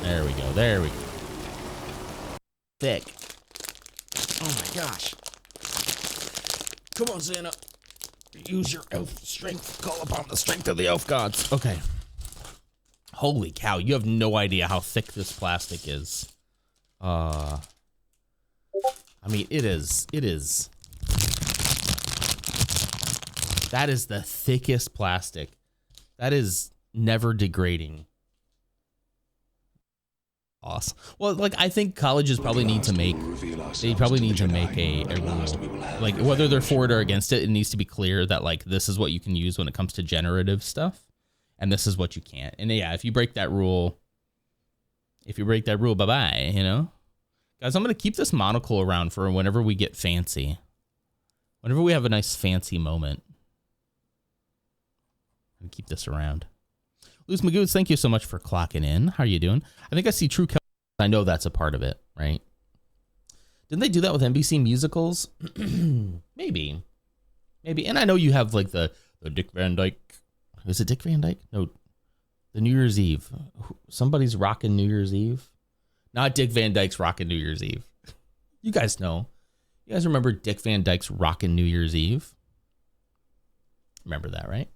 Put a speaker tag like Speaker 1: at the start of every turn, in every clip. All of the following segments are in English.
Speaker 1: There we go. There we go. Thick.
Speaker 2: Oh my gosh. Come on, Santa. Use your elf strength. Call upon the strength of the elf gods.
Speaker 1: Okay. Holy cow, you have no idea how thick this plastic is. I mean, it is. That is the thickest plastic. That is never degrading. Awesome. Well, like, I think colleges probably need to make, a rule. Like, whether they're for it or against it, it needs to be clear that, like, this is what you can use when it comes to generative stuff, and this is what you can't. And yeah, if you break that rule, bye-bye, you know? Guys, I'm going to keep this monocle around for whenever we get fancy. Whenever we have a nice fancy moment. I'm going to keep this around. Luz Magoots, thank you so much for clocking in. How are you doing? I think I see True Kel. I know that's a part of it, right? Didn't they do that with NBC musicals? Maybe. And I know you have like the Dick Van Dyke. Is it Dick Van Dyke? No, the New Year's Eve. Somebody's rocking New Year's Eve. Not Dick Van Dyke's rocking New Year's Eve. You guys know. You guys remember Dick Van Dyke's rocking New Year's Eve? Remember that, right?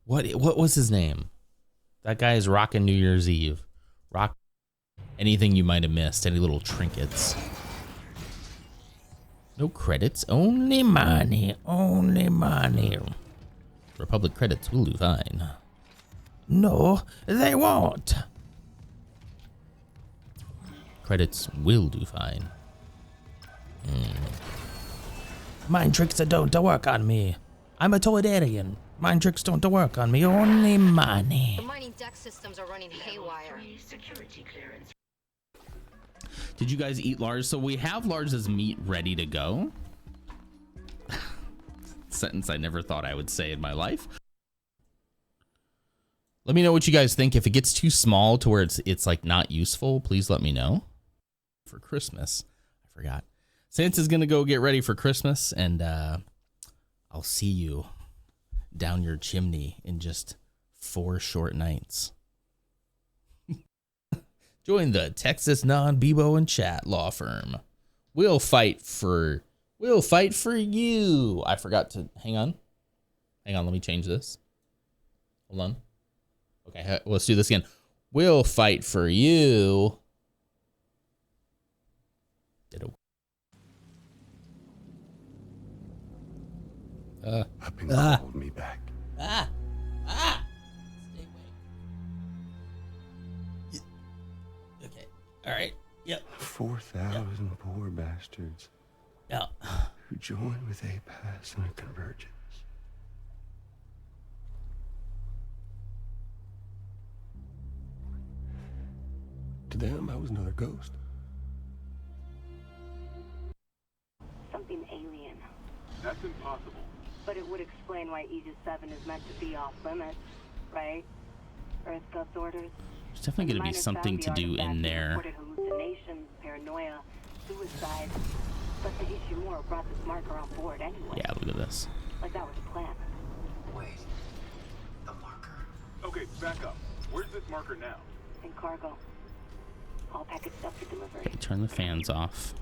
Speaker 1: What was his name? That guy is rocking New Year's Eve. Rock anything you might have missed. Any little trinkets. No credits. Only money. Only money. Republic credits will do fine. No, they won't. Credits will do fine. Mind tricks that don't work on me. I'm a Toydarian. Mind tricks don't work on me. Only money.
Speaker 3: The mining deck systems are running haywire.
Speaker 1: Did you guys eat Lars? So we have Lars's meat ready to go. Sentence I never thought I would say in my life. Let me know what you guys think. If it gets too small to where it's like not useful, please let me know. For Christmas, I forgot. Santa's gonna go get ready for Christmas, and I'll see you down your chimney in just 4 short nights. Join the Texas Non-Bebo and Chat law firm. We'll fight for you. I forgot to hang on. Let me change this. Hold on. Okay, let's do this again. We'll fight for you.
Speaker 4: I've been called me back.
Speaker 1: Stay away. Okay. All right. Yep.
Speaker 4: 4,000 poor bastards.
Speaker 1: Yeah.
Speaker 4: Who join with APAS in a convergence. To them, I was another ghost.
Speaker 5: Something alien.
Speaker 6: That's impossible.
Speaker 5: But it would explain why Aegis 7 is meant to be off limits, right? Earth God's orders.
Speaker 1: There's definitely going to be something to do in there.
Speaker 5: Hallucinations, paranoia, suicide. But the Ishimura brought this marker on board anyway.
Speaker 1: Yeah, look at this.
Speaker 5: Like that was the plan.
Speaker 6: Wait. The marker? Okay, back up. Where's this marker now?
Speaker 5: In cargo. All packaged up for delivery.
Speaker 1: Okay, turn the fans off.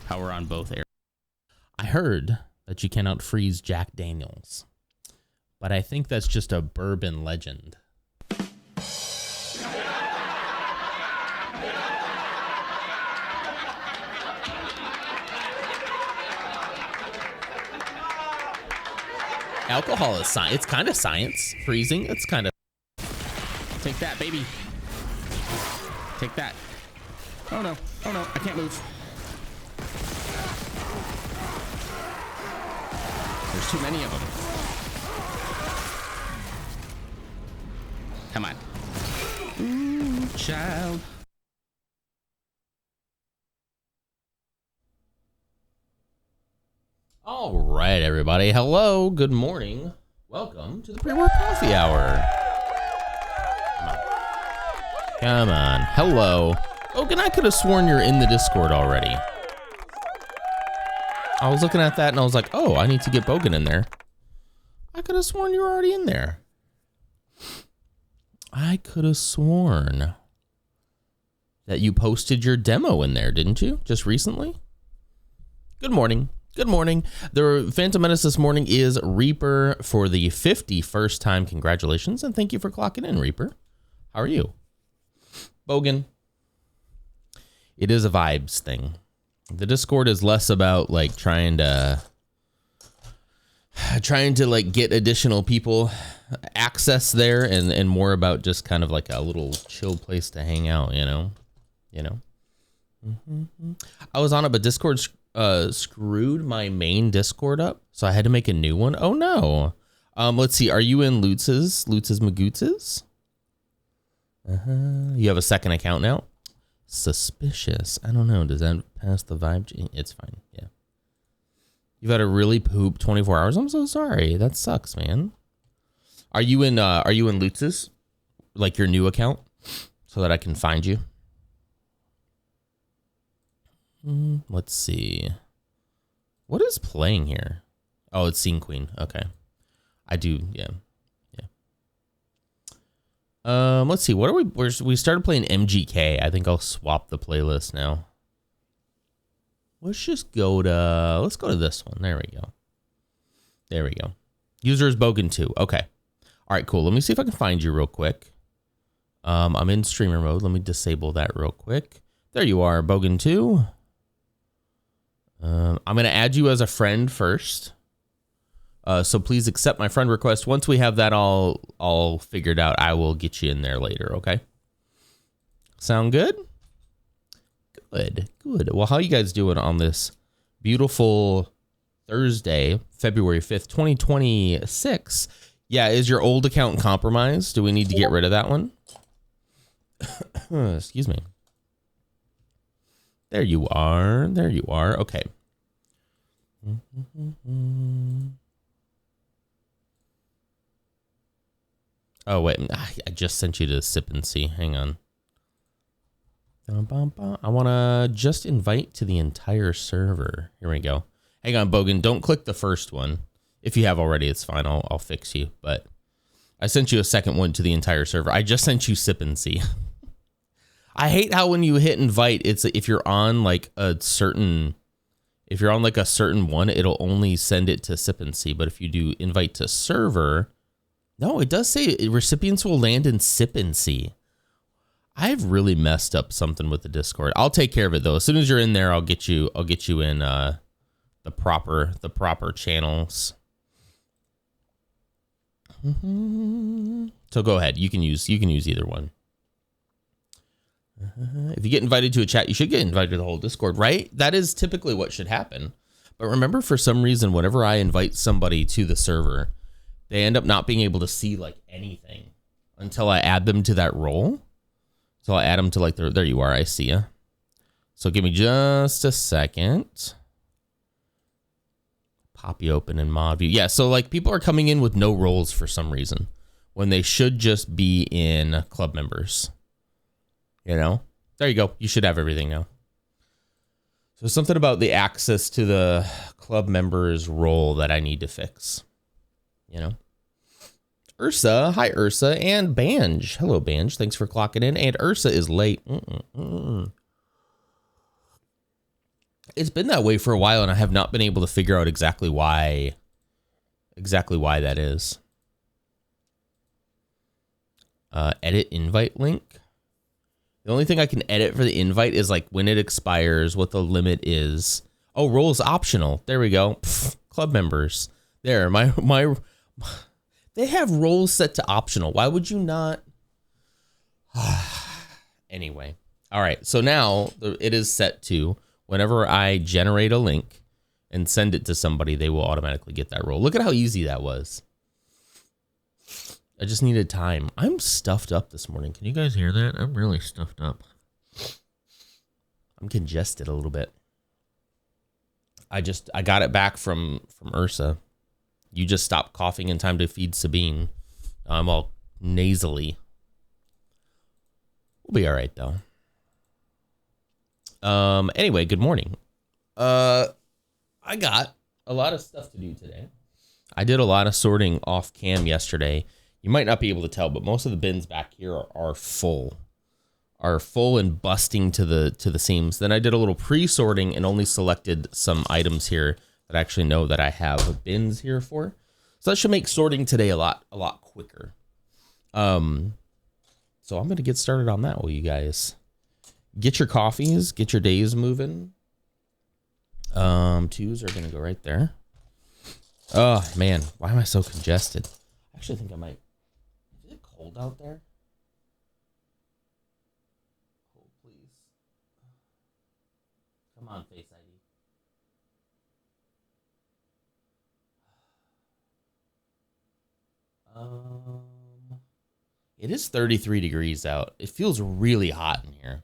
Speaker 1: Power on both air. I heard that you cannot freeze Jack Daniels, but I think that's just a bourbon legend. Alcohol is science. It's kind of science. Freezing, it's kind of. Take that, baby. Take that. Oh no, I can't move. There's too many of them. Come on. Ooh, child. All right, everybody. Hello, good morning. Welcome to the pre-work coffee hour. Come on. Hello. Bogan, I could have sworn you're in the Discord already. I was looking at that and I was like, oh, I need to get Bogan in there. I could have sworn you were already in there. I could have sworn that you posted your demo in there, didn't you? Just recently? Good morning. Good morning. The Phantom Menace this morning is Reaper for the 51st time. Congratulations, and thank you for clocking in, Reaper. How are you? Bogan. It is a vibes thing. The Discord is less about like trying to like get additional people access there and more about just kind of like a little chill place to hang out, you know. I was on it, but Discord screwed my main Discord up, so I had to make a new one. Oh no. Let's see. Are you in Lutz's Magootz's? You have a second account now? Suspicious. I don't know. Does that pass the vibe? It's fine. Yeah. You've had a really poop 24 hours. I'm so sorry. That sucks, man. Are you in Lutz's? Like your new account? So that I can find you? Let's see. What is playing here? Oh, it's Scene Queen. Okay. I do, yeah. Let's see. What are we started playing MGK. I think I'll swap the playlist now. Let's go to this one. There we go. User is Bogan 2. Okay. All right, cool. Let me see if I can find you real quick. I'm in streamer mode. Let me disable that real quick. There you are, Bogan 2. I'm going to add you as a friend first. So please accept my friend request. Once we have that all figured out, I will get you in there later, okay? Sound good? Good. Well, how you guys doing on this beautiful Thursday, February 5th, 2026? Yeah, is your old account compromised? Do we need to get rid of that one? Excuse me. There you are. Okay. Oh, wait. I just sent you to sippin. Hang on. I want to just invite to the entire server. Here we go. Hang on, Bogan. Don't click the first one. If you have already, it's fine. I'll fix you. But I sent you a second one to the entire server. I just sent you sippin. I hate how when you hit invite, it's if you're on like a certain one, it'll only send it to sippin. But if you do invite to server, no, it does say recipients will land in sippin. I've really messed up something with the Discord. I'll take care of it though. As soon as you're in there, I'll get you in the proper channels. So go ahead. You can use either one. If you get invited to a chat, you should get invited to the whole Discord, right? That is typically what should happen. But remember, for some reason, whenever I invite somebody to the server, they end up not being able to see like anything until I add them to that role. So I'll add them to like there you are. I see ya. So give me just a second. Pop you open in mod view. Yeah. So like people are coming in with no roles for some reason when they should just be in club members. You know, there you go. You should have everything now. So something about the access to the club members role that I need to fix. You know, Ursa. Hi, Ursa. And Banj. Hello, Banj. Thanks for clocking in. And Ursa is late. It's been that way for a while, and I have not been able to figure out exactly why that is. Edit invite link. The only thing I can edit for the invite is like when it expires, what the limit is. Oh, roles optional. There we go. Pfft, club members. There, my they have roles set to optional. Why would you not? Anyway. All right. So now it is set to whenever I generate a link and send it to somebody, they will automatically get that role. Look at how easy that was. I just needed time. I'm stuffed up this morning. Can you guys hear that? I'm really stuffed up. I'm congested a little bit. I got it back from Ursa. You just stopped coughing in time to feed Sabine. I'm all nasally. We'll be all right though. Anyway, good morning. I got a lot of stuff to do today. I did a lot of sorting off cam yesterday. You might not be able to tell, but most of the bins back here are full. Are full and busting to the seams. Then I did a little pre-sorting and only selected some items here that I actually know that I have bins here for. So that should make sorting today a lot quicker. So I'm gonna get started on that while you guys get your coffees, get your days moving. Twos are gonna go right there. Oh man, why am I so congested? I actually think I might. Is it cold out there? Cold, please. Come on, Face ID. It is 33 degrees out. It feels really hot in here.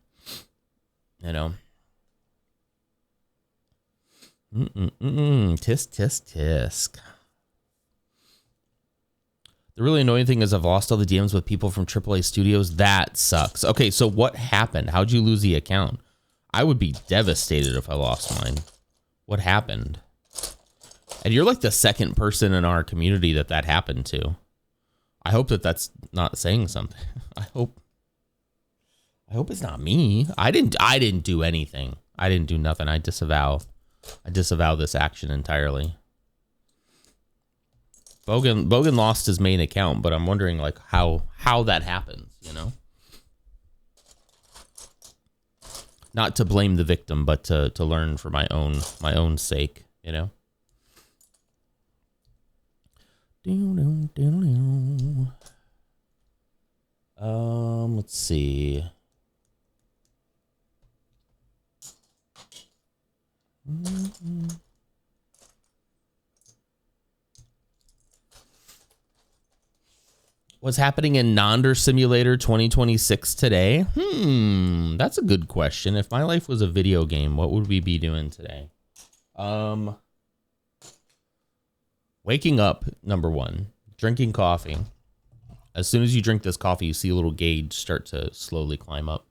Speaker 1: You know. Tisk, tisk, tisk. The really annoying thing is I've lost all the DMs with people from AAA studios. That sucks. Okay, so what happened? How'd you lose the account? I would be devastated if I lost mine. What happened? And you're like the second person in our community that happened to. I hope that's not saying something. I hope it's not me. I didn't do anything. I didn't do nothing. I disavow this action entirely. Bogan lost his main account, but I'm wondering like how that happens, you know? Not to blame the victim, but to learn for my own sake, you know? Let's see. What's happening in Nonder Simulator 2026 today? That's a good question. If my life was a video game, what would we be doing today? Waking up, number one. Drinking coffee. As soon as you drink this coffee, you see a little gauge start to slowly climb up.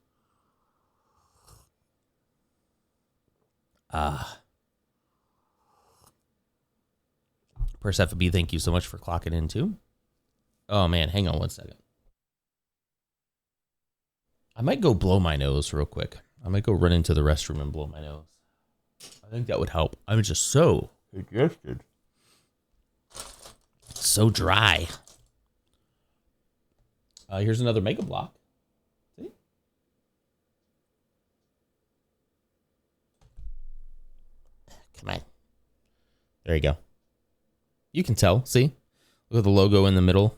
Speaker 1: Persephone, thank you so much for clocking in too. Oh man, hang on one second. I might go blow my nose real quick. I might go run into the restroom and blow my nose. I think that would help. I'm just so congested. So dry. Here's another mega block. See? Come on. There you go. You can tell. See? Look at the logo in the middle.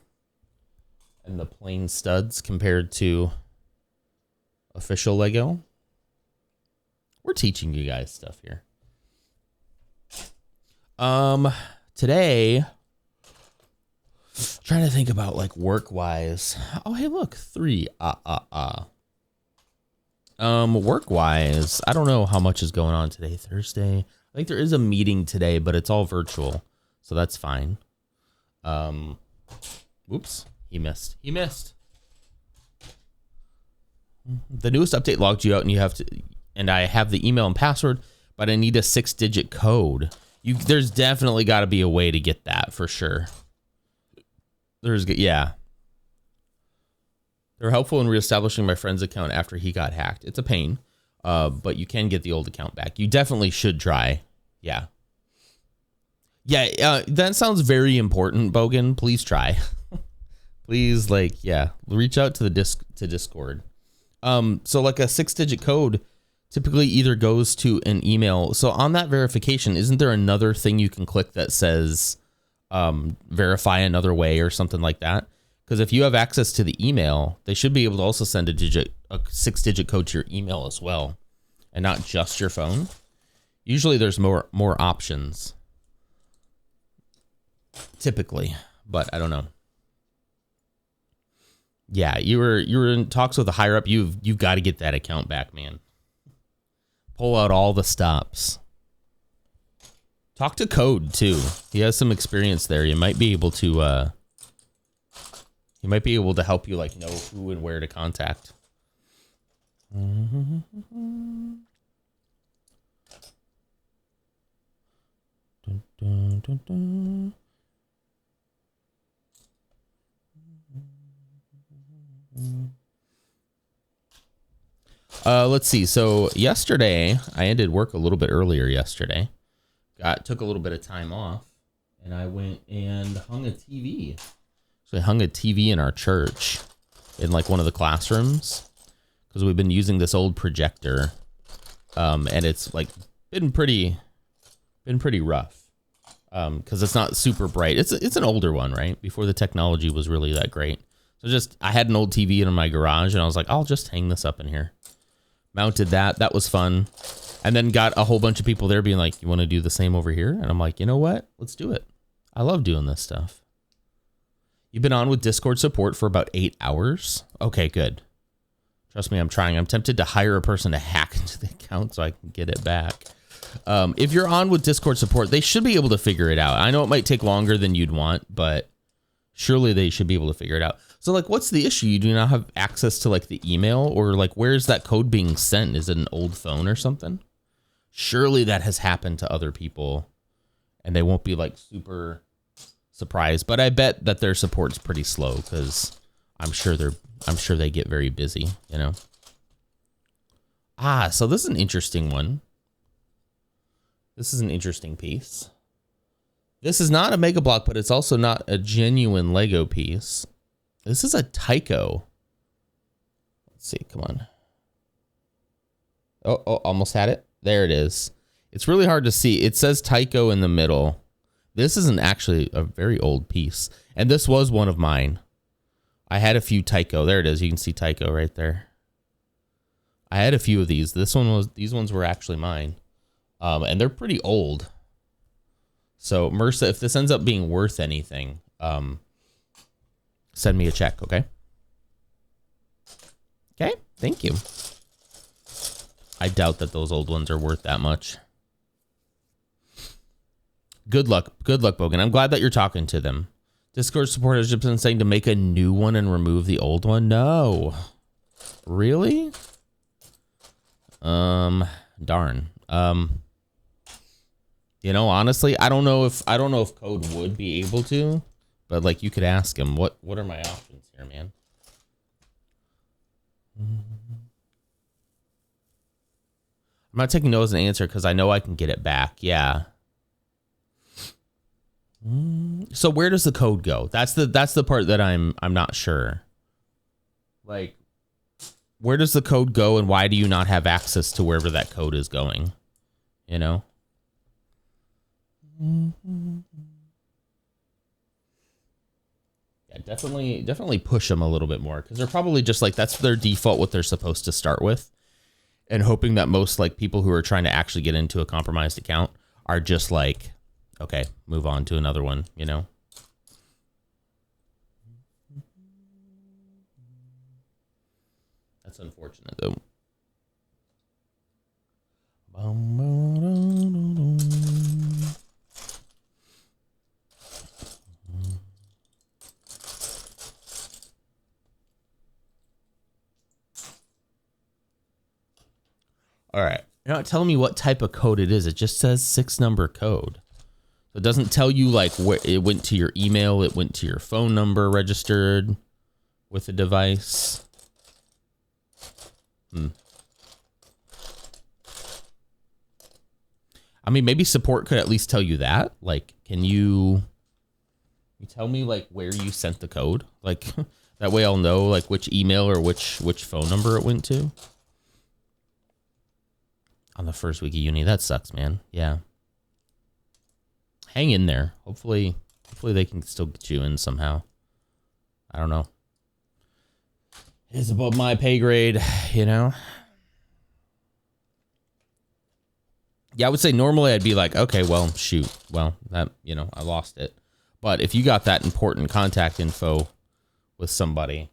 Speaker 1: And the plain studs compared to official Lego. We're teaching you guys stuff here. Today, trying to think about like work wise. Oh, hey, look, 3. Work wise, I don't know how much is going on today. Thursday. I think there is a meeting today, but it's all virtual, so that's fine. Whoops, he missed. The newest update logged you out, and you have to. And I have the email and password, but I need a 6-digit code. There's definitely got to be a way to get that for sure. Yeah. They're helpful in reestablishing my friend's account after he got hacked. It's a pain, but you can get the old account back. You definitely should try. Yeah. Yeah, that sounds very important, Bogan. Please try. Please, reach out to Discord. So like a 6-digit code typically either goes to an email. So on that verification, isn't there another thing you can click that says verify another way or something like that? Because if you have access to the email, they should be able to also send a 6-digit code to your email as well, and not just your phone. Usually there's more options. Typically, but I don't know. Yeah, you were in talks with a higher up. You've got to get that account back, man. Pull out all the stops. Talk to Code too. He has some experience there. You might be able to help you like know who and where to contact. Dun, dun, dun, dun. Let's see. So yesterday, I ended work a little bit earlier yesterday. Took a little bit of time off, and I went and hung a TV. So I hung a TV in our church in like one of the classrooms because we've been using this old projector, and it's like been pretty rough because it's not super bright. It's an older one, right? Before the technology was really that great. So I had an old TV in my garage, and I was like, I'll just hang this up in here. Mounted that. That was fun. And then got a whole bunch of people there being like, you want to do the same over here? And I'm like, you know what? Let's do it. I love doing this stuff. You've been on with Discord support for about 8 hours. Okay, good. Trust me, I'm trying. I'm tempted to hire a person to hack into the account so I can get it back. If you're on with Discord support, they should be able to figure it out. I know it might take longer than you'd want, but surely they should be able to figure it out. So like, what's the issue? You do not have access to like the email, or like, where's that code being sent? Is it an old phone or something? Surely that has happened to other people and they won't be like super surprised, but I bet that their support's pretty slow because I'm sure they get very busy, you know? So this is an interesting one. This is an interesting piece. This is not a Mega Block, but it's also not a genuine Lego piece. This is a Tycho. Let's see. Come on. Oh, almost had it. There it is. It's really hard to see. It says Tycho in the middle. This isn't actually a very old piece. And this was one of mine. I had a few Tycho. There it is. You can see Tycho right there. I had a few of these. These ones were actually mine. And they're pretty old. So MRSA, if this ends up being worth anything, send me a check, okay? Okay, thank you. I doubt that those old ones are worth that much. Good luck, Bogan. I'm glad that you're talking to them. Discord support has just been saying to make a new one and remove the old one. No, really? Darn. You know, honestly, I don't know if Code would be able to, but like you could ask him, what are my options here, man? I'm not taking no as an answer because I know I can get it back. Yeah. So where does the code go? That's the part that I'm not sure. Like, where does the code go, and why do you not have access to wherever that code is going? You know? Yeah, definitely push them a little bit more, because they're probably just like, that's their default, what they're supposed to start with, and hoping that most like people who are trying to actually get into a compromised account are just like, okay, move on to another one, you know? That's unfortunate though. All right. You're not telling me what type of code it is. It just says 6-number code. So it doesn't tell you like where it went to your email. It went to your phone number registered with the device. I mean, maybe support could at least tell you that. Like, can you tell me like where you sent the code? Like that way I'll know like which email or which phone number it went to. On the first week of uni. That sucks, man. Yeah. Hang in there. Hopefully they can still get you in somehow. I don't know. It's above my pay grade, you know? Yeah, I would say normally I'd be like, okay, well, shoot. Well, that, you know, I lost it. But if you got that important contact info with somebody,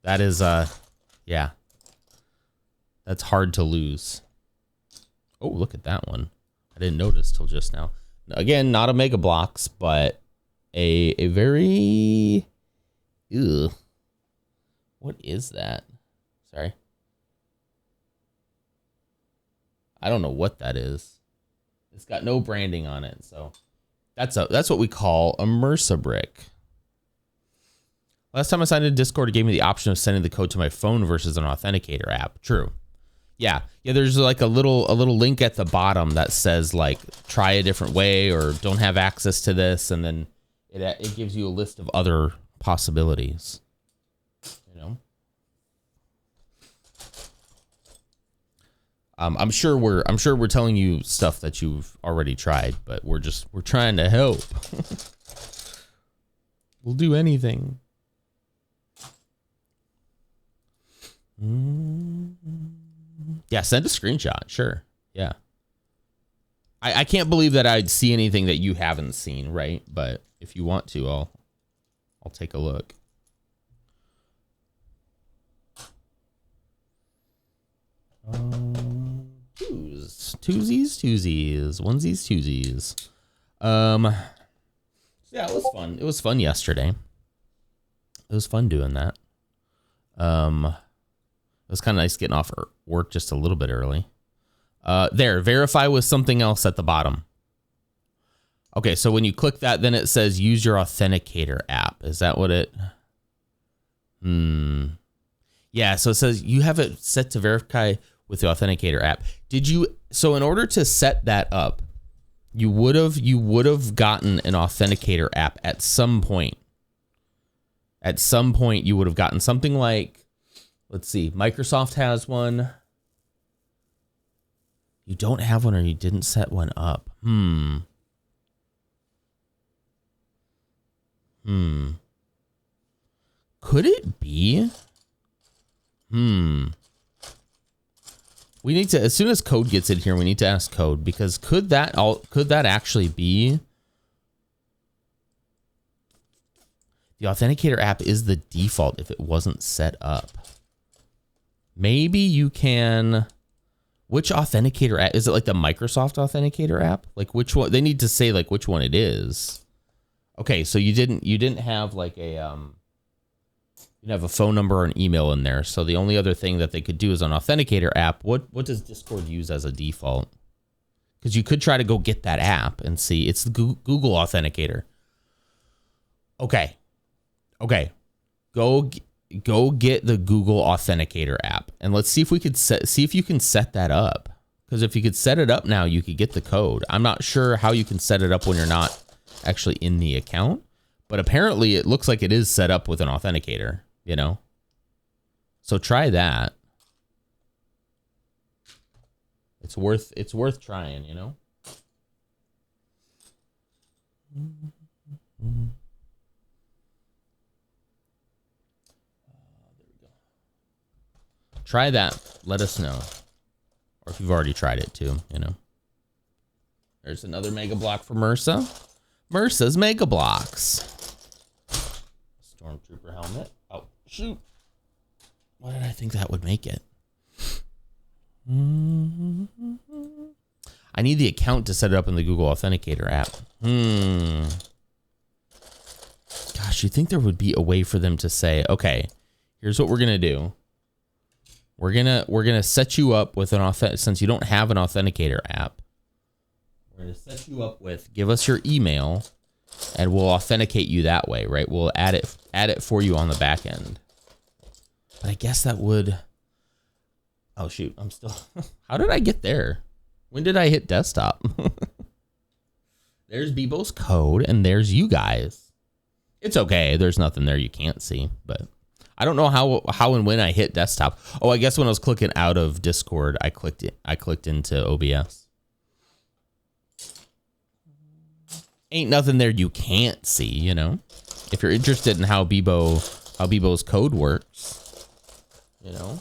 Speaker 1: that is, yeah. That's hard to lose. Oh, look at that one. I didn't notice till just now. Again, not a Mega Blocks, but a very... Ew. What is that? Sorry. I don't know what that is. It's got no branding on it, so that's what we call a MRSA brick. Last time I signed into Discord, it gave me the option of sending the code to my phone versus an authenticator app. True. Yeah. There's like a little link at the bottom that says like try a different way or don't have access to this, and then it gives you a list of other possibilities. You know. I'm sure we're telling you stuff that you've already tried, but we're trying to help. We'll do anything. Yeah, send a screenshot. Sure. Yeah. I can't believe that I'd see anything that you haven't seen, right? But if you want to, I'll take a look. Twosies, onesies, twosies. Yeah, it was fun. It was fun yesterday. It was fun doing that. It was kind of nice getting off work just a little bit early. There, verify with something else at the bottom. Okay, so when you click that, then it says use your authenticator app. Is that what it? Yeah, so it says you have it set to verify with the authenticator app. Did you? So in order to set that up, you would have gotten an authenticator app at some point. At some point, you would have gotten something like, let's see, Microsoft has one. You don't have one, or you didn't set one up. Could it be? We need to, as soon as Code gets in here, we need to ask Code, because could that actually be the authenticator app is the default if it wasn't set up? Maybe you can. Which authenticator app is it? Like the Microsoft authenticator app? Like which one? They need to say like which one it is. Okay, so you didn't have like a you have a phone number or an email in there. So the only other thing that they could do is an authenticator app. What does Discord use as a default? Because you could try to go get that app and see. It's the Google Authenticator. Okay. Go get the Google Authenticator app, and let's see if we could see if you can set that up. Because if you could set it up now, you could get the code. I'm not sure how you can set it up when you're not actually in the account, but apparently it looks like it is set up with an authenticator, you know? So try that. It's worth trying, you know? Try that. Let us know. Or if you've already tried it too, you know. There's another Mega Block for MRSA. MRSA's Mega Blocks. Stormtrooper helmet. Oh, shoot. Why did I think that would make it? I need the account to set it up in the Google Authenticator app. Gosh, you'd think there would be a way for them to say, okay, here's what we're going to do. We're gonna set you up with since you don't have an authenticator app. We're gonna set you up with, give us your email, and we'll authenticate you that way, right? We'll add it for you on the back end. But I guess that would. Oh shoot, I'm still. How did I get there? When did I hit desktop? There's Bebo's code, and there's you guys. It's okay. There's nothing there you can't see, but. I don't know how and when I hit desktop. Oh, I guess when I was clicking out of Discord, I clicked into OBS. Ain't nothing there you can't see, you know. If you're interested in how Bebo's code works, you know.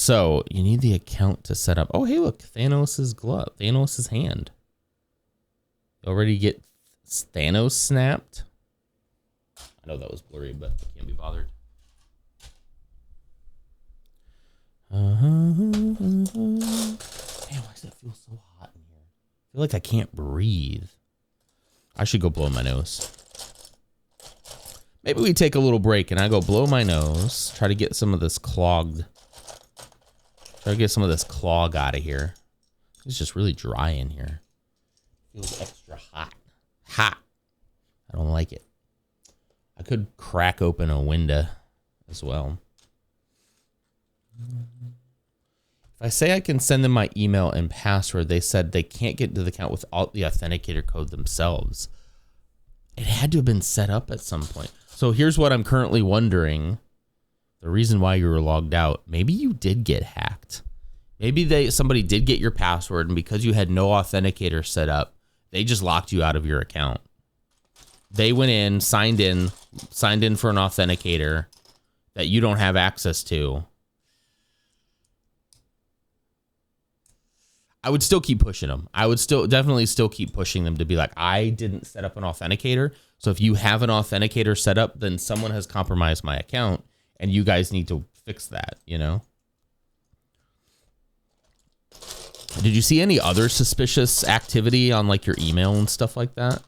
Speaker 1: So you need the account to set up. Oh, hey, look, Thanos' glove, Thanos' hand. You already get Thanos snapped. I know that was blurry, but I can't be bothered. Damn, why does it feel so hot in here? I feel like I can't breathe. I should go blow my nose. Maybe we take a little break and I go blow my nose, try to get some of this clogged Try to get some of this clog out of here. It's just really dry in here. Feels extra hot. Hot. I don't like it. I could crack open a window as well. If I say I can send them my email and password, they said they can't get into the account without the authenticator code themselves. It had to have been set up at some point. So here's what I'm currently wondering. The reason why you were logged out, maybe you did get hacked. Maybe somebody did get your password, and because you had no authenticator set up, they just locked you out of your account. They went in, signed in for an authenticator that you don't have access to. I would still keep pushing them. I would definitely still keep pushing them to be like, I didn't set up an authenticator. So if you have an authenticator set up, then someone has compromised my account, and you guys need to fix that, you know? Did you see any other suspicious activity on like your email and stuff like that?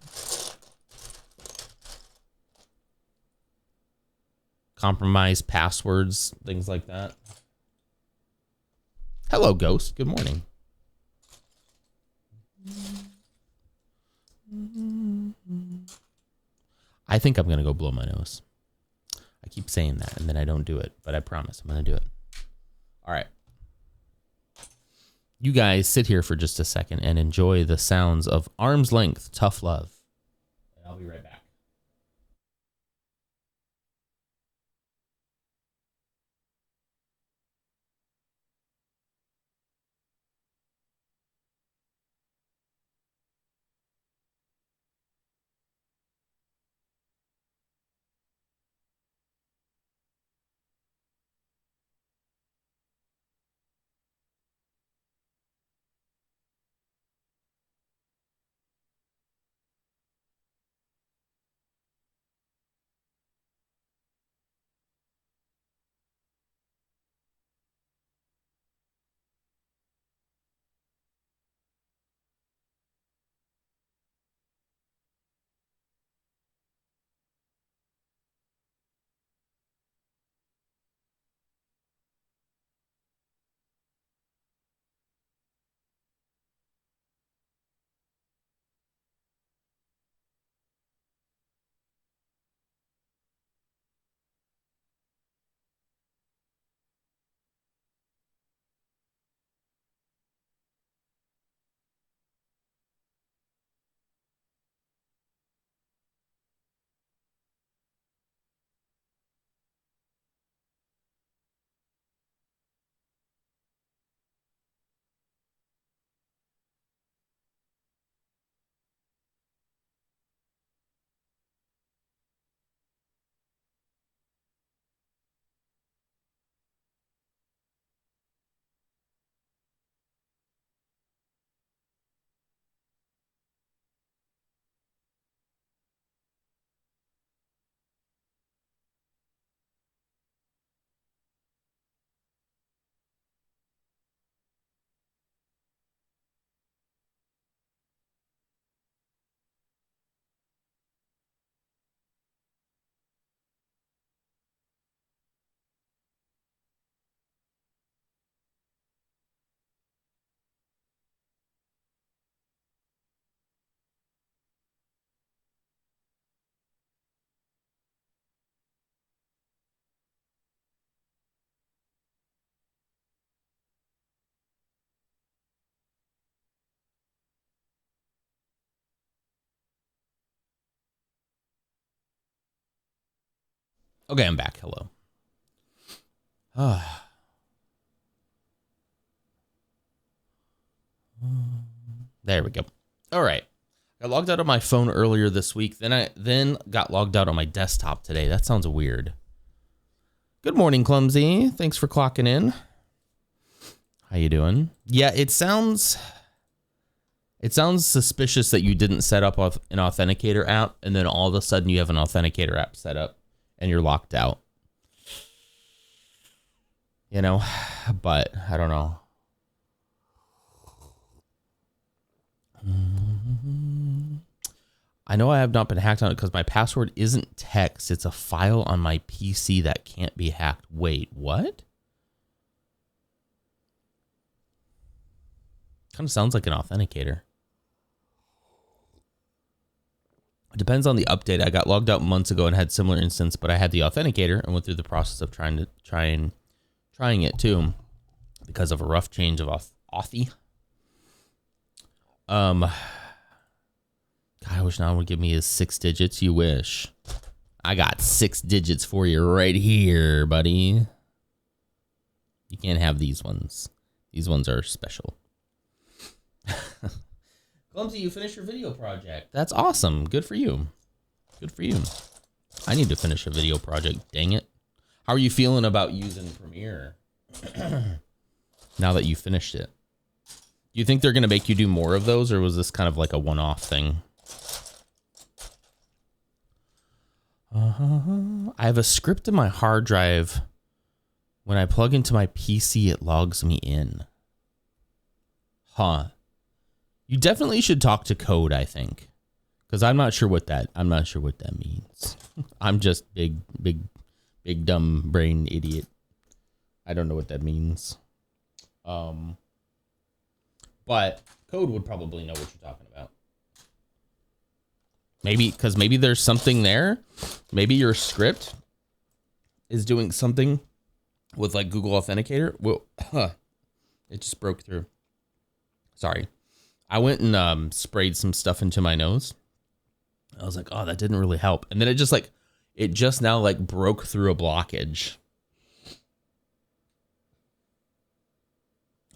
Speaker 1: Compromised passwords, things like that. Hello, Ghost. Good morning. I think I'm going to go blow my nose. I keep saying that, and then I don't do it, but I promise I'm going to do it. All right. You guys sit here for just a second and enjoy the sounds of Arm's Length, Tough Love. And I'll be right back. Okay, I'm back. Hello. There we go. All right. I logged out of my phone earlier this week. Then got logged out on my desktop today. That sounds weird. Good morning, Clumsy. Thanks for clocking in. How you doing? Yeah, it sounds suspicious that you didn't set up an authenticator app, and then all of a sudden you have an authenticator app set up and you're locked out. You know, but I don't know. I know I have not been hacked on it because my password isn't text. It's a file on my PC that can't be hacked. Wait, what? Kind of sounds like an authenticator. It depends on the update. I got logged out months ago and had similar instance, but I had the authenticator and went through the process of trying it too, because of a rough change of Authy. God, I wish now would give me his 6 digits. You wish. I got 6 digits for you right here, buddy. You can't have these ones. These ones are special. Clumsy, you finished your video project. That's awesome. Good for you. Good for you. I need to finish a video project. Dang it. How are you feeling about using Premiere now that you finished it? Do you think they're going to make you do more of those, or was this kind of like a one-off thing? I have a script in my hard drive. When I plug into my PC, it logs me in. Huh. You definitely should talk to Code, I think, because I'm not sure what that means. I'm just big dumb brain idiot. I don't know what that means. But Code would probably know what you're talking about. Maybe there's something there. Maybe your script is doing something with like Google Authenticator. Well, it just broke through. Sorry. I went and sprayed some stuff into my nose. I was like, oh, that didn't really help. And then it just now like broke through a blockage.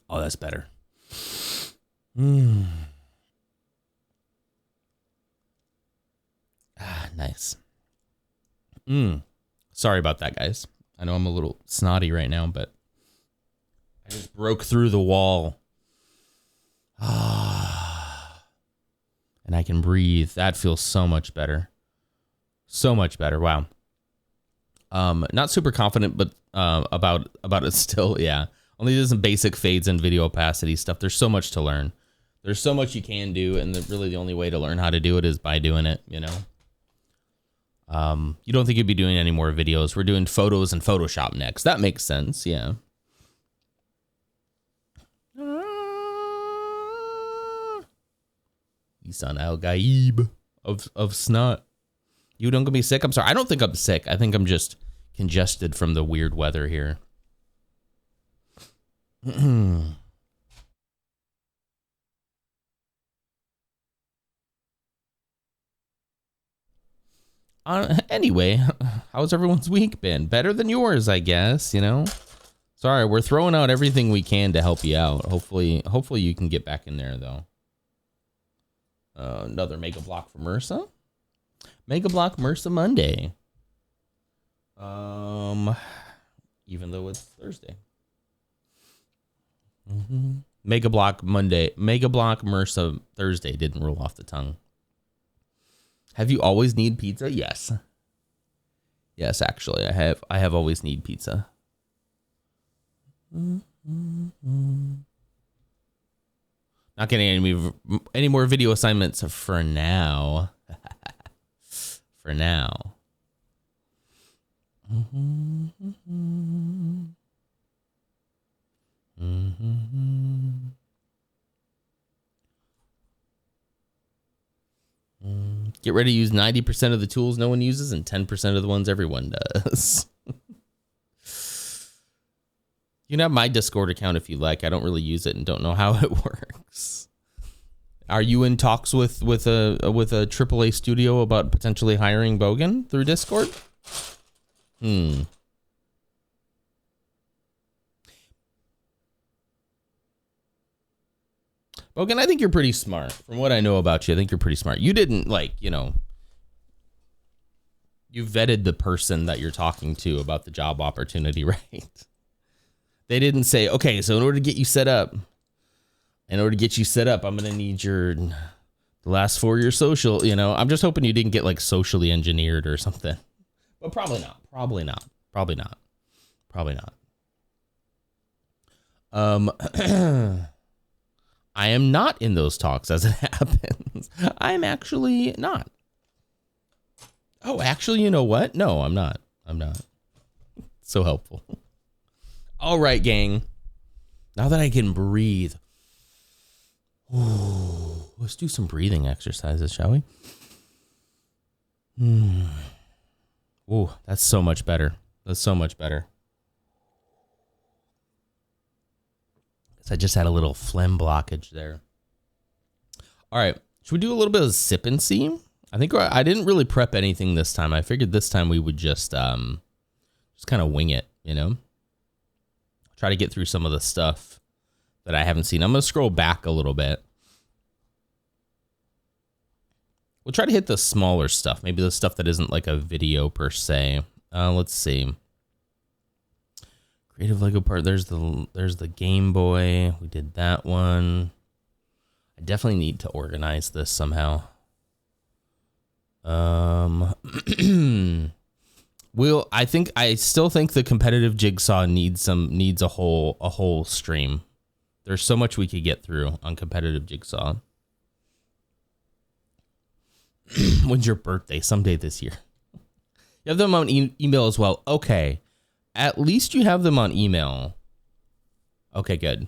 Speaker 1: Oh, that's better. Nice. Sorry about that, guys. I know I'm a little snotty right now, but I just broke through the wall. And I can breathe. That feels so much better. So much better. Wow. Not super confident, but about it still. Yeah. Only doing some basic fades and video opacity stuff. There's so much to learn. There's so much you can do, and really the only way to learn how to do it is by doing it, you know? You don't think you'd be doing any more videos. We're doing photos and Photoshop next. That makes sense, yeah. Isan Al Gaib of snot. You don't gonna be sick? I'm sorry. I don't think I'm sick. I think I'm just congested from the weird weather here. Anyway, how's everyone's week been? Better than yours, I guess, you know? Sorry, we're throwing out everything we can to help you out. Hopefully you can get back in there, though. Another Mega Block for MRSA. Mega Block MRSA Monday. Even though it's Thursday. Mega Block Monday. Mega Block MRSA Thursday didn't roll off the tongue. Have you always need pizza? Yes. Yes, actually, I have always need pizza. Not getting any more video assignments for now. For now. Get ready to use 90% of the tools no one uses and 10% of the ones everyone does. You can have my Discord account if you like. I don't really use it and don't know how it works. Are you in talks with a AAA studio about potentially hiring Bogan through Discord? Bogan, I think you're pretty smart. From what I know about you, I think you're pretty smart. You didn't, you vetted the person that you're talking to about the job opportunity, right? They didn't say, okay, so in order to get you set up, I'm going to need the last 4 of your social, you know. I'm just hoping you didn't get, socially engineered or something. But probably not. I am not in those talks as it happens. I'm actually not. Oh, actually, you know what? No, I'm not. So helpful. All right, gang. Now that I can breathe. Ooh, let's do some breathing exercises, shall we? Ooh, that's so much better. That's so much better. I just had a little phlegm blockage there. All right. Should we do a little bit of sippin' see? I think I didn't really prep anything this time. I figured this time we would just kind of wing it, you know? Try to get through some of the stuff that I haven't seen. I'm going to scroll back a little bit. We'll try to hit the smaller stuff. Maybe the stuff that isn't like a video per se. Let's see. Creative Lego part. There's the Game Boy. We did that one. I definitely need to organize this somehow. I still think the competitive jigsaw needs a whole stream. There's so much we could get through on competitive jigsaw. When's your birthday? Someday this year. You have them on email as well. Okay. At least you have them on email. Okay, good.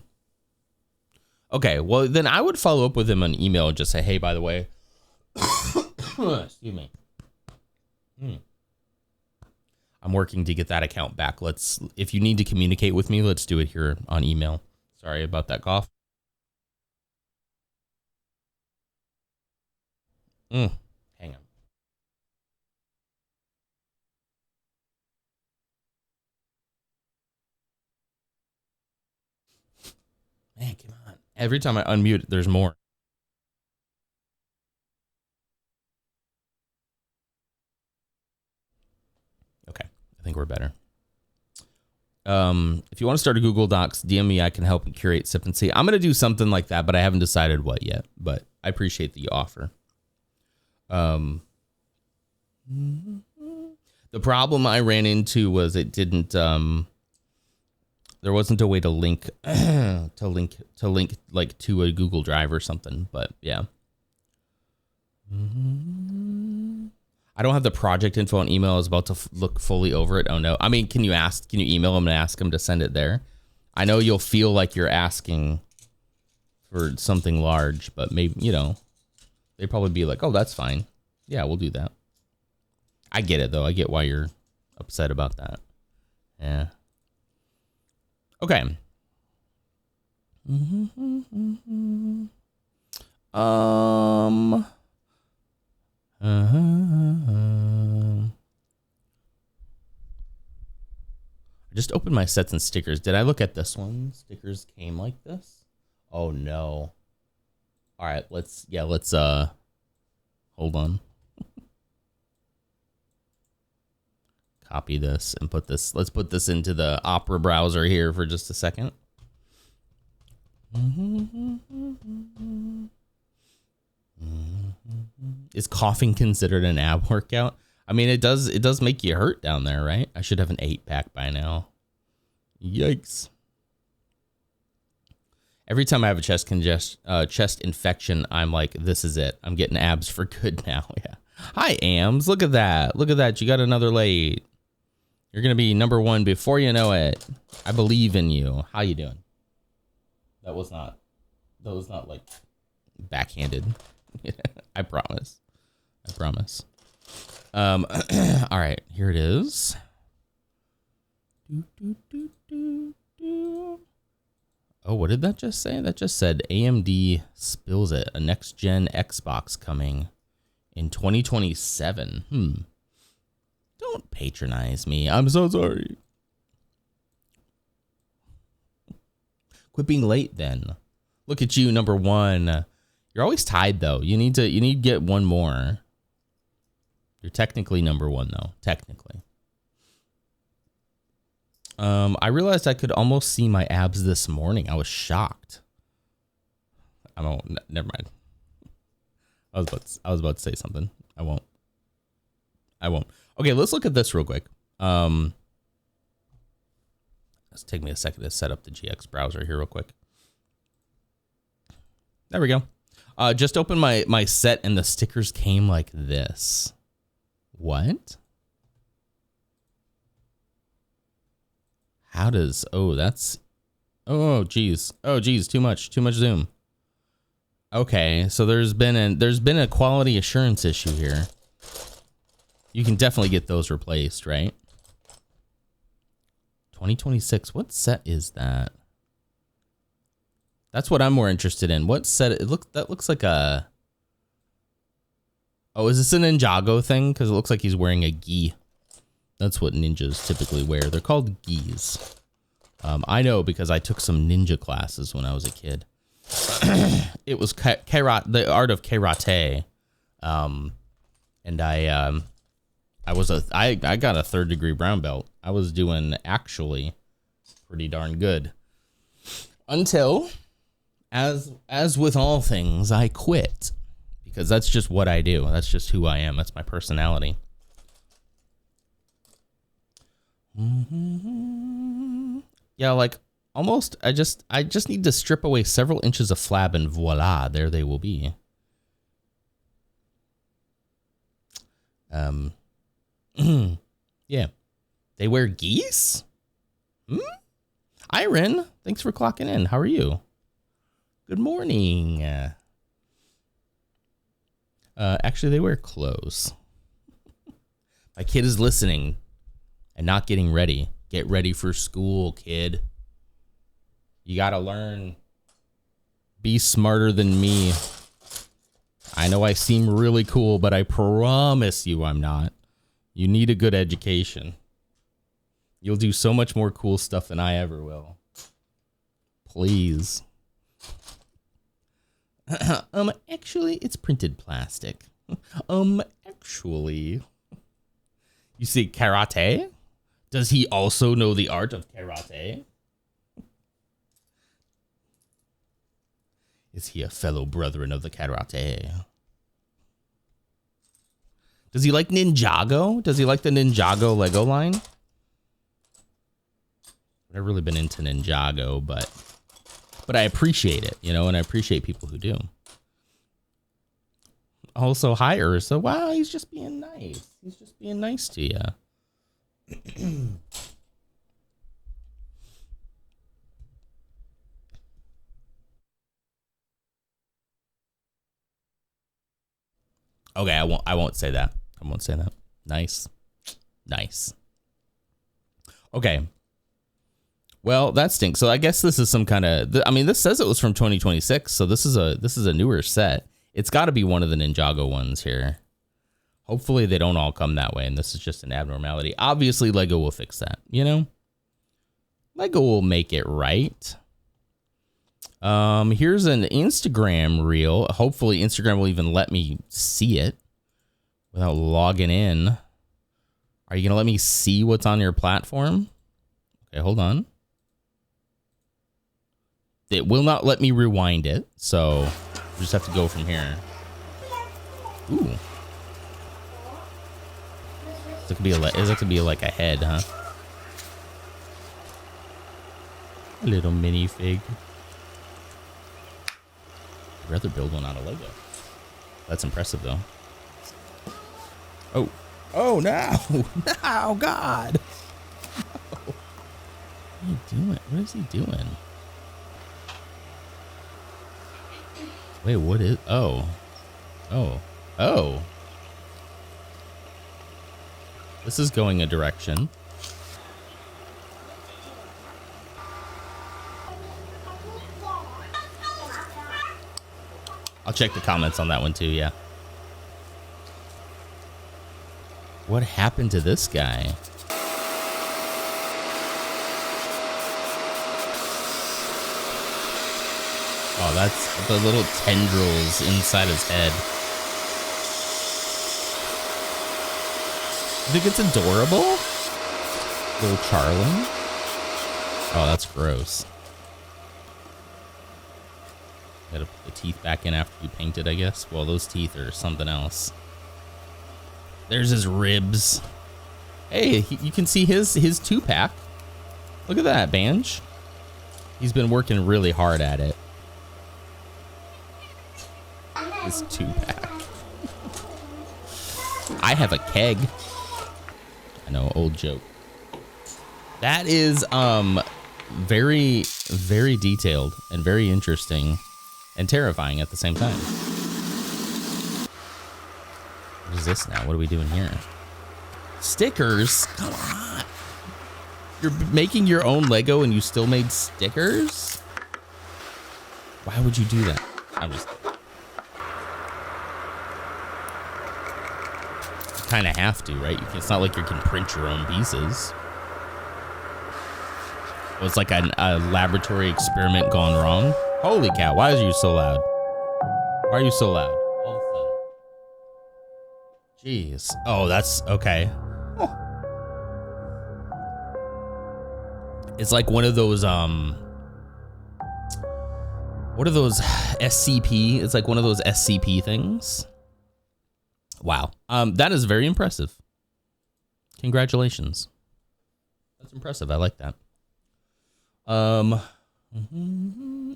Speaker 1: Okay, well, then I would follow up with them on email and just say, hey, by the way. Excuse me. I'm working to get that account back. If you need to communicate with me, let's do it here on email. Sorry about that cough. Hang on. Man, come on. Every time I unmute, there's more. Okay, I think we're better. If you want to start a Google Docs, DM me. I can help curate Sip and See. I'm going to do something like that, but I haven't decided what yet. But I appreciate the offer. The problem I ran into was it didn't. There wasn't a way to link like to a Google Drive or something. But yeah. I don't have the project info on email. I was about to look fully over it. Oh no. I mean, can you email them and ask them to send it there? I know you'll feel like you're asking for something large, but maybe, they'd probably be like, oh, that's fine. Yeah, we'll do that. I get it though. I get why you're upset about that. Yeah. Okay. I just opened my sets and stickers. Did I look at this one? Stickers came like this? Oh no. All right, let's hold on. Copy this and let's put this into the Opera browser here for just a second. Is coughing considered an ab workout? I mean, it does make you hurt down there, right? I should have an 8-pack by now. Yikes. Every time I have a chest infection, I'm like, this is it. I'm getting abs for good now. Yeah. Hi, Ams. Look at that. Look at that. You got another late. You're going to be number 1 before you know it. I believe in you. How you doing? That was not like backhanded. I promise. All right, here it is. Oh, what did that just say? That just said AMD spills it. A next-gen Xbox coming in 2027. Don't patronize me. I'm so sorry. Quit being late then. Look at you, number 1. You're always tied though. You need to get one more. You're technically number 1 though. Technically. I realized I could almost see my abs this morning. I was shocked. Never mind. I was about to say something. I won't. Okay, let's look at this real quick. Let's take me a second to set up the GX browser here real quick. There we go. Just open my set and the stickers came like this. What? How does, oh, geez, too much zoom. Okay, so there's been a quality assurance issue here. You can definitely get those replaced, right? 2026. What set is that? That's what I'm more interested in. What set? That looks like a. Oh, is this a Ninjago thing? Because it looks like he's wearing a gi. That's what ninjas typically wear. They're called gis. I know because I took some ninja classes when I was a kid. It was the art of karate, and I got a 3rd degree brown belt. I was doing actually pretty darn good until, as with all things, I quit because that's just what I do. That's just who I am. That's my personality. Yeah, like almost. I just need to strip away several inches of flab, and voila, there they will be. Yeah, they wear geese. Iron, thanks for clocking in. How are you? Good morning. Actually, they wear clothes. My kid is listening and not getting ready. Get ready for school, kid. You gotta learn. Be smarter than me. I know I seem really cool, but I promise you I'm not. You need a good education. You'll do so much more cool stuff than I ever will. Please. Actually, it's printed plastic. Actually. You see karate? Does he also know the art of karate? Is he a fellow brethren of the karate? Does he like Ninjago? Does he like the Ninjago Lego line? I've never really been into Ninjago, but I appreciate it, you know, and I appreciate people who do. Also, hi, Ursa. Wow, he's just being nice. He's just being nice to you. Okay, I won't say that. I won't say that. Nice. Okay. Well, that stinks. So I guess this is some kind of. I mean, this says it was from 2026, so this is a newer set. It's got to be one of the Ninjago ones here. Hopefully, they don't all come that way, and this is just an abnormality. Obviously, Lego will fix that. You know, Lego will make it right. Here's an Instagram reel. Hopefully, Instagram will even let me see it without logging in. Are you gonna let me see what's on your platform? Okay, hold on. It will not let me rewind it, so we just have to go from here. Ooh. Is that could be like a head, huh? A little minifig. I'd rather build one out of Lego. That's impressive, though. Oh no! No, God! No. What are you doing? What is he doing? Wait, what is? Oh. This is going a direction. I'll check the comments on that one too, yeah. What happened to this guy? Oh, that's the little tendrils inside his head. You think it's adorable? Little Charlie? Oh, that's gross. Gotta put the teeth back in after you paint it, I guess. Well, those teeth are something else. There's his ribs. Hey, you can see his 2-pack. Look at that, Banj. He's been working really hard at it. His 2-pack. I have a keg. I know, old joke. That is very, very detailed and very interesting. and terrifying at the same time. What is this now? What are we doing here? Stickers? Come on. You're making your own Lego and you still made stickers? Why would you do that? I'm just... You kind of have to, right? It's not like you can print your own pieces. It was like a laboratory experiment gone wrong. Holy cow, why are you so loud? Why are you so loud? All of a sudden. Jeez. Oh, that's okay. Oh. It's like one of those, what are those SCP? It's like one of those SCP things. Wow. That is very impressive. Congratulations. That's impressive. I like that.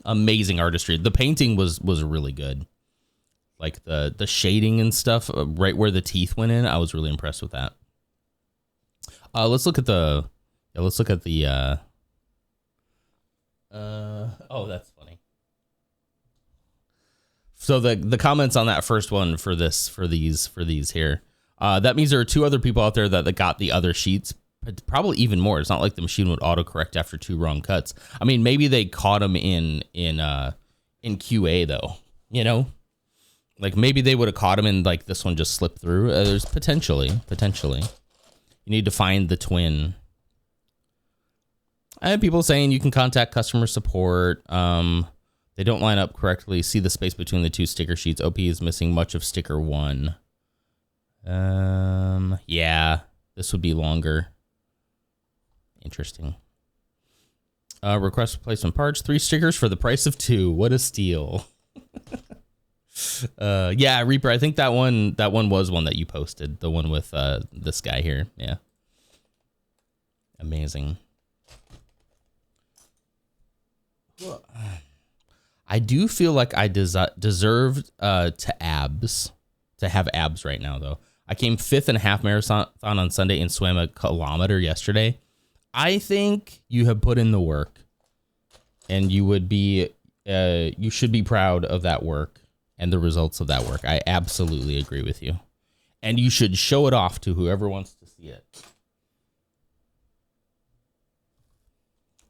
Speaker 1: Amazing artistry. The painting was really good. Like the shading and stuff, right where the teeth went in. I was really impressed with that. Let's look at the. Oh, that's funny. So the comments on that first one for these here. That means there are 2 other people out there that got the other sheets. Probably even more. It's not like the machine would autocorrect after 2 wrong cuts. I mean, maybe they caught them in QA though. You know, like maybe they would have caught them and like this one just slipped through. There's potentially. You need to find the twin. I had people saying you can contact customer support. They don't line up correctly. See the space between the 2 sticker sheets. OP is missing much of sticker 1. Yeah, this would be longer. Interesting. Request replacement parts. 3 stickers for the price of 2. What a steal. Yeah, Reaper. I think that one was one that you posted. The one with this guy here. Yeah. Amazing. I do feel like I deserved to have abs right now though. I came 5th in a half marathon on Sunday and swam a kilometer yesterday. I think you have put in the work, and you should be proud of that work and the results of that work. I absolutely agree with you, and you should show it off to whoever wants to see it.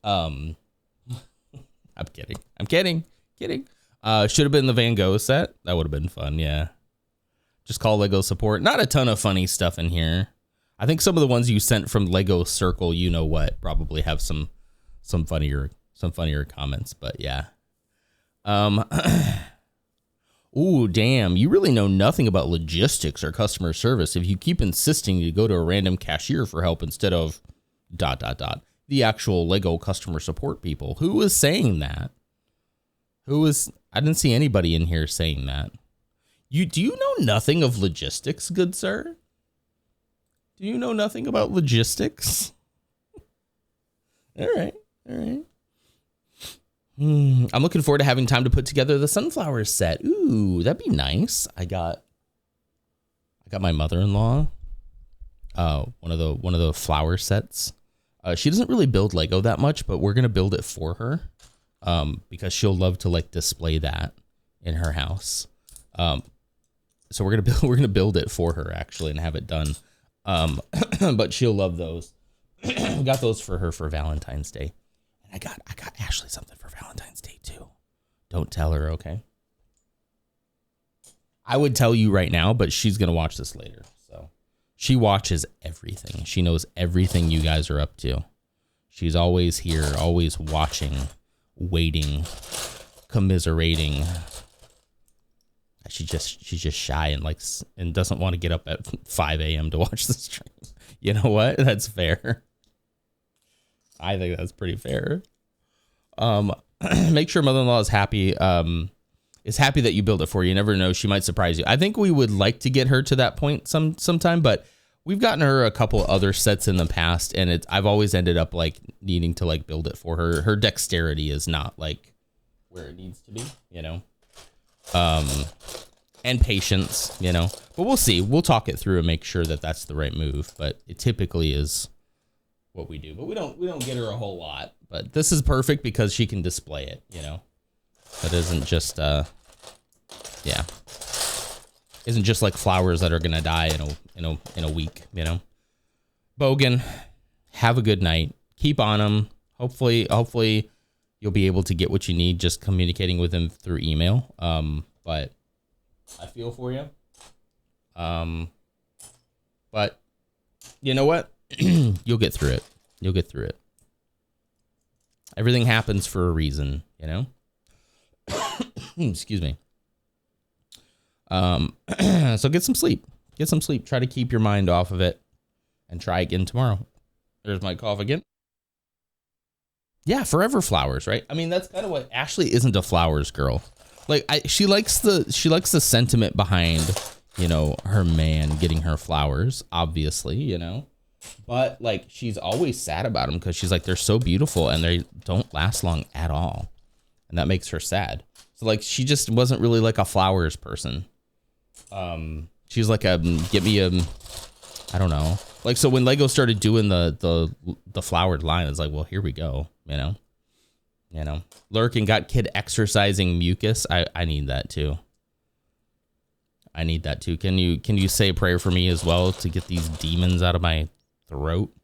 Speaker 1: I'm kidding. Should have been the Van Gogh set. That would have been fun. Yeah. Just call Lego support. Not a ton of funny stuff in here. I think some of the ones you sent from Lego Circle, you know what, probably have some funnier comments, but yeah. Ooh, damn. You really know nothing about logistics or customer service if you keep insisting to go to a random cashier for help instead of ... the actual Lego customer support people. Who was saying that? I didn't see anybody in here saying that. Do you know nothing of logistics, good sir? Do you know nothing about logistics? All right. I'm looking forward to having time to put together the sunflower set. Ooh, that'd be nice. I got my mother-in-law one of the flower sets. She doesn't really build Lego that much, but we're gonna build it for her because she'll love to like display that in her house. So we're gonna build it for her actually and have it done. But she'll love those. We got those for her for Valentine's Day, and I got Ashley something for Valentine's Day too. Don't tell her, okay? I would tell you right now, but she's gonna watch this later. So she watches everything. She knows everything you guys are up to. She's always here, always watching, waiting, commiserating. She's just shy and doesn't want to get up at 5 a.m. to watch the stream. You know what? That's fair. I think that's pretty fair. Make sure mother-in-law is happy. Is happy that you built it for you. You never know, she might surprise you. I think we would like to get her to that point sometime, but we've gotten her a couple other sets in the past, and I've always ended up like needing to like build it for her. Her dexterity is not like where it needs to be, you know. And patience, you know, but we'll see. We'll talk it through and make sure that that's the right move, but it typically is what we do, but we don't get her a whole lot, but this is perfect because she can display it, you know. That isn't just yeah. Isn't just like flowers that are gonna die in a week, you know. Bogan, have a good night. Keep on him. Hopefully you'll be able to get what you need just communicating with him through email. But I feel for you. But you know what? You'll get through it. You'll get through it. Everything happens for a reason, you know? Excuse me. So get some sleep. Get some sleep. Try to keep your mind off of it and try again tomorrow. There's my cough again. Yeah, forever flowers, right? I mean, that's kind of what Ashley isn't a flowers girl. Like she likes the sentiment behind, you know, her man getting her flowers, obviously, you know. But like she's always sad about them because she's like they're so beautiful and they don't last long at all. And that makes her sad. So like she just wasn't really like a flowers person. She's like get me I don't know. Like so when Lego started doing the flowered line, it's like, well, here we go, you know. You know. Lurk got kid exercising mucus. I need that too. I need that too. Can you say a prayer for me as well to get these demons out of my throat?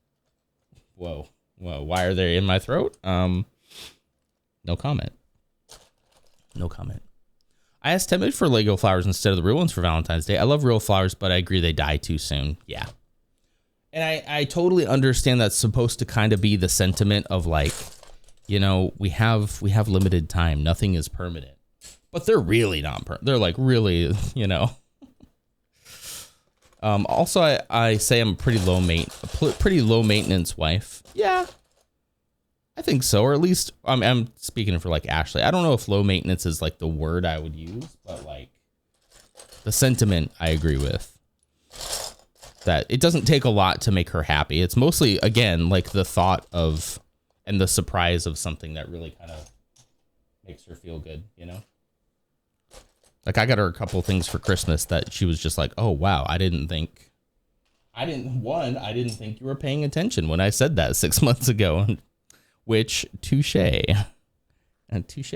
Speaker 1: Whoa. Why are they in my throat? No comment. No comment. I asked Timid for Lego flowers instead of the real ones for Valentine's Day. I love real flowers, but I agree they die too soon. Yeah. And I totally understand that's supposed to kind of be the sentiment of like, you know, we have limited time. Nothing is permanent. But they're really not they're like really, you know. Also, I say I'm a pretty low maintenance wife. Yeah, I think so, or at least I'm speaking for like Ashley. I don't know if low maintenance is like the word I would use, but like the sentiment I agree with. That it doesn't take a lot to make her happy. It's mostly, again, like the thought of and the surprise of something that really kind of makes her feel good, you know? Like I got her a couple things for Christmas that she was just like, oh, wow, I didn't think you were paying attention when I said that 6 months ago, which touche. And touche.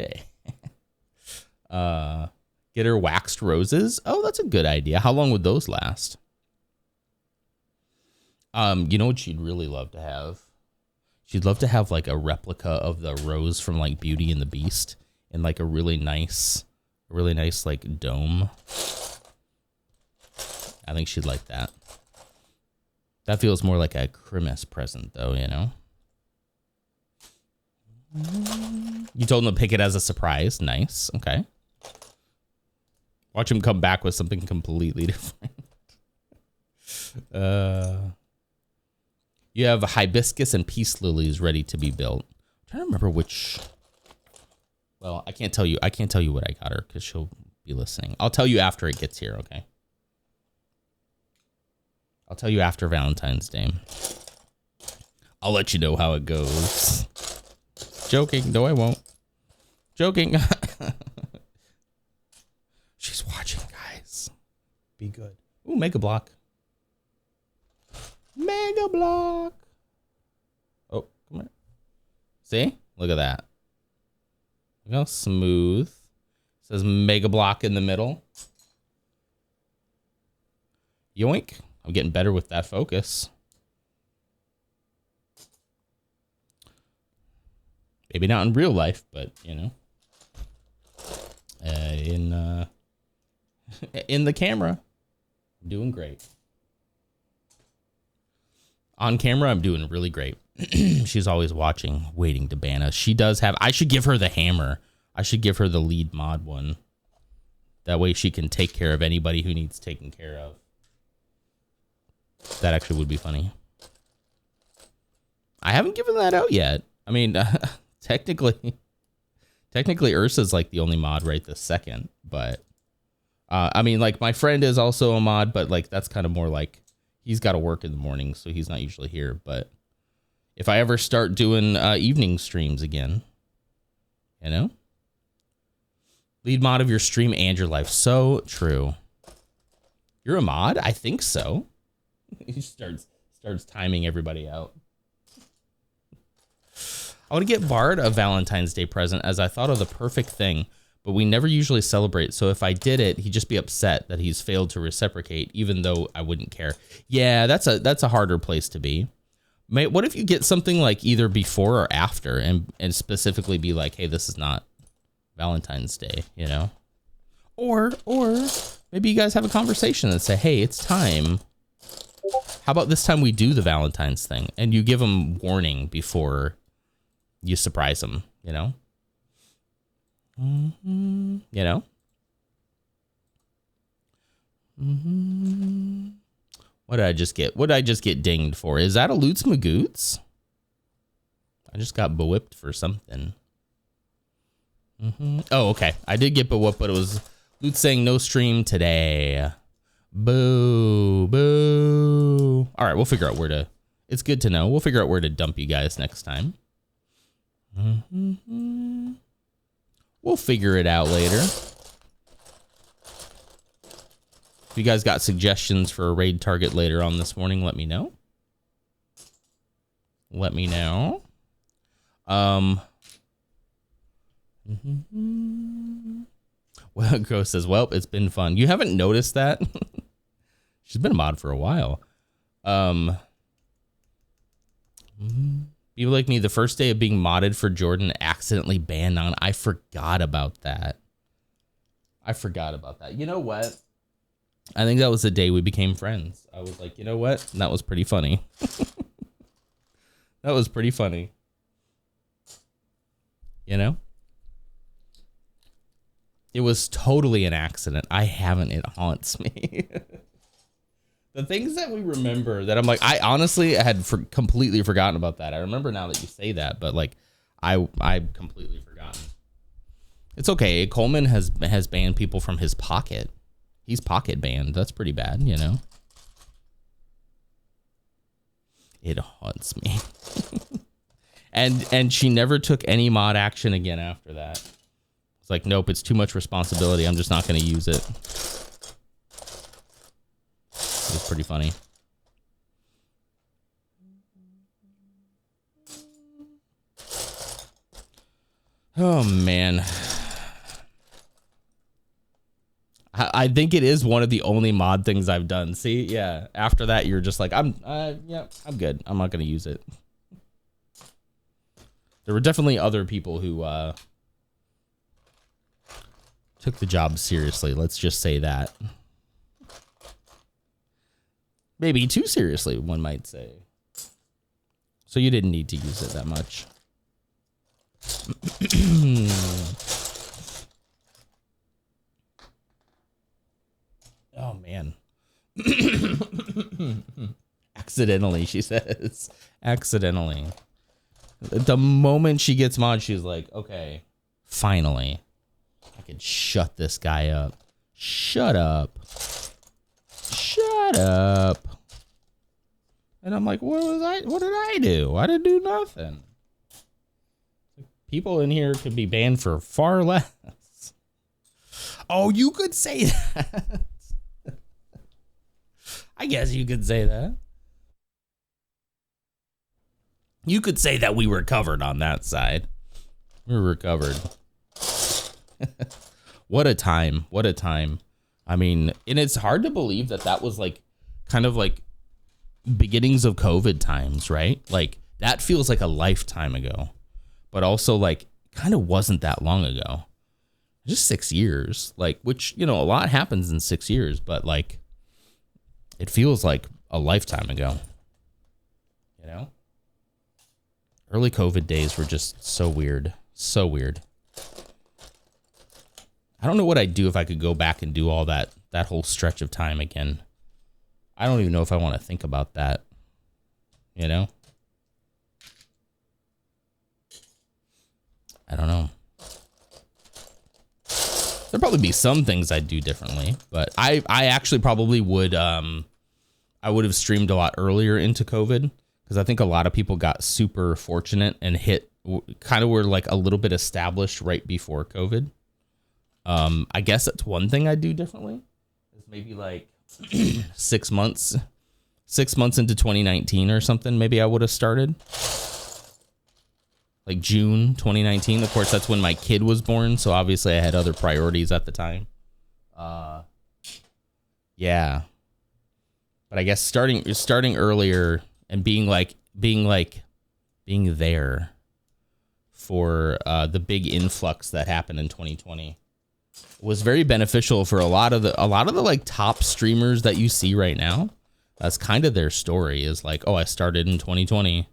Speaker 1: Get her waxed roses. Oh, that's a good idea. How long would those last? You know what she'd really love to have? She'd love to have like a replica of the rose from like Beauty and the Beast in like a really nice like dome. I think she'd like that. That feels more like a Christmas present though, you know? You told him to pick it as a surprise. Nice. Okay. Watch him come back with something completely different. You have hibiscus and peace lilies ready to be built. I'm trying to remember which. Well, I can't tell you what I got her because she'll be listening. I'll tell you after it gets here, okay? I'll tell you after Valentine's Day. I'll let you know how it goes. Joking. No, I won't. Joking. She's watching, guys. Be good. Ooh, Mega Block. Mega Block. Oh, come here. See? Look at that. Look how smooth. It says Mega Block in the middle. Yoink. I'm getting better with that focus. Maybe not in real life, but, you know. In the camera. I'm doing great. On camera, I'm doing really great. She's always watching, waiting to ban us. She does have... I should give her the hammer. I should give her the lead mod one. That way she can take care of anybody who needs taken care of. That actually would be funny. I haven't given that out yet. I mean, technically Ursa's like the only mod right this second. But, I mean, like, my friend is also a mod, but, like, that's kind of more like... He's got to work in the morning, so he's not usually here. But if I ever start doing evening streams again, you know? Lead mod of your stream and your life. So true. You're a mod? I think so. He starts timing everybody out. I want to get Bard a Valentine's Day present as I thought of the perfect thing. but we never usually celebrate. So if I did it, he'd just be upset that he's failed to reciprocate, even though I wouldn't care. Yeah, that's a harder place to be. What if you get something like either before or after and specifically be like, hey, this is not Valentine's Day, you know? Or maybe you guys have a conversation and say, hey, it's time. How about this time we do the Valentine's thing? And you give them warning before you surprise them, you know? Mm-hmm. You know? Mm-hmm. What did I just get? What did I just get dinged for? Is that a Loots Magoots? I just got bewhipped for something. Mm-hmm. Oh, okay. I did get bewhipped, but it was Loots saying no stream today. Boo, boo. All right, we'll figure out where to. It's good to know. We'll figure out where to dump you guys next time. Mm-hmm. We'll figure it out later. If you guys got suggestions for a raid target later on this morning, let me know. Let me know. Well, Crow says, well, it's been fun. You haven't noticed that? She's been a mod for a while. People like me, the first day of being modded for Jordan, accidentally banned on. I forgot about that. You know what? I think that was the day we became friends. I was like, you know what? And that was pretty funny. That was pretty funny. You know? It was totally an accident. It haunts me. The things that we remember that I'm like, I honestly had completely forgotten about that. I remember now that you say that, but like, I've completely forgotten. It's okay. Coleman has banned people from his pocket. He's pocket banned. That's pretty bad, you know? It haunts me. And she never took any mod action again after that. It's like, nope, it's too much responsibility. I'm just not going to use it. It's pretty funny. Oh, man. I think it is one of the only mod things I've done. See, yeah. After that, you're just like, I'm good. I'm not going to use it. There were definitely other people who took the job seriously. Let's just say that. Maybe too seriously, one might say. So you didn't need to use it that much. Oh, man. Accidentally, she says. Accidentally. The moment she gets mod, she's like, okay, finally, I can shut this guy up. Shut up. Shut up. And I'm like, what did I do? I didn't do nothing. People in here could be banned for far less. Oh, you could say that. I guess you could say that. You could say that we were covered on that side. We were covered. What a time. What a time. I mean, and it's hard to believe that that was like kind of like beginnings of COVID times, right? Like that feels like a lifetime ago, but also like kind of wasn't that long ago. Just 6 years, like, which, you know, a lot happens in 6 years, but like it feels like a lifetime ago, you know? Early COVID days were just so weird. So weird. I don't know what I'd do if I could go back and do all that whole stretch of time again. I don't even know if I want to think about that. You know? I don't know. There'd probably be some things I'd do differently, but I actually probably would, I would have streamed a lot earlier into COVID because I think a lot of people got super fortunate and kind of were like a little bit established right before COVID. I guess that's one thing I'd do differently. Is maybe like 6 months into 2019 or something. Maybe I would have started. like June 2019. Of course, that's when my kid was born, so obviously I had other priorities at the time. Yeah. But I guess starting earlier and being there for the big influx that happened in 2020 was very beneficial for a lot of the like top streamers that you see right now. That's kind of their story, is like, oh, I started in 2020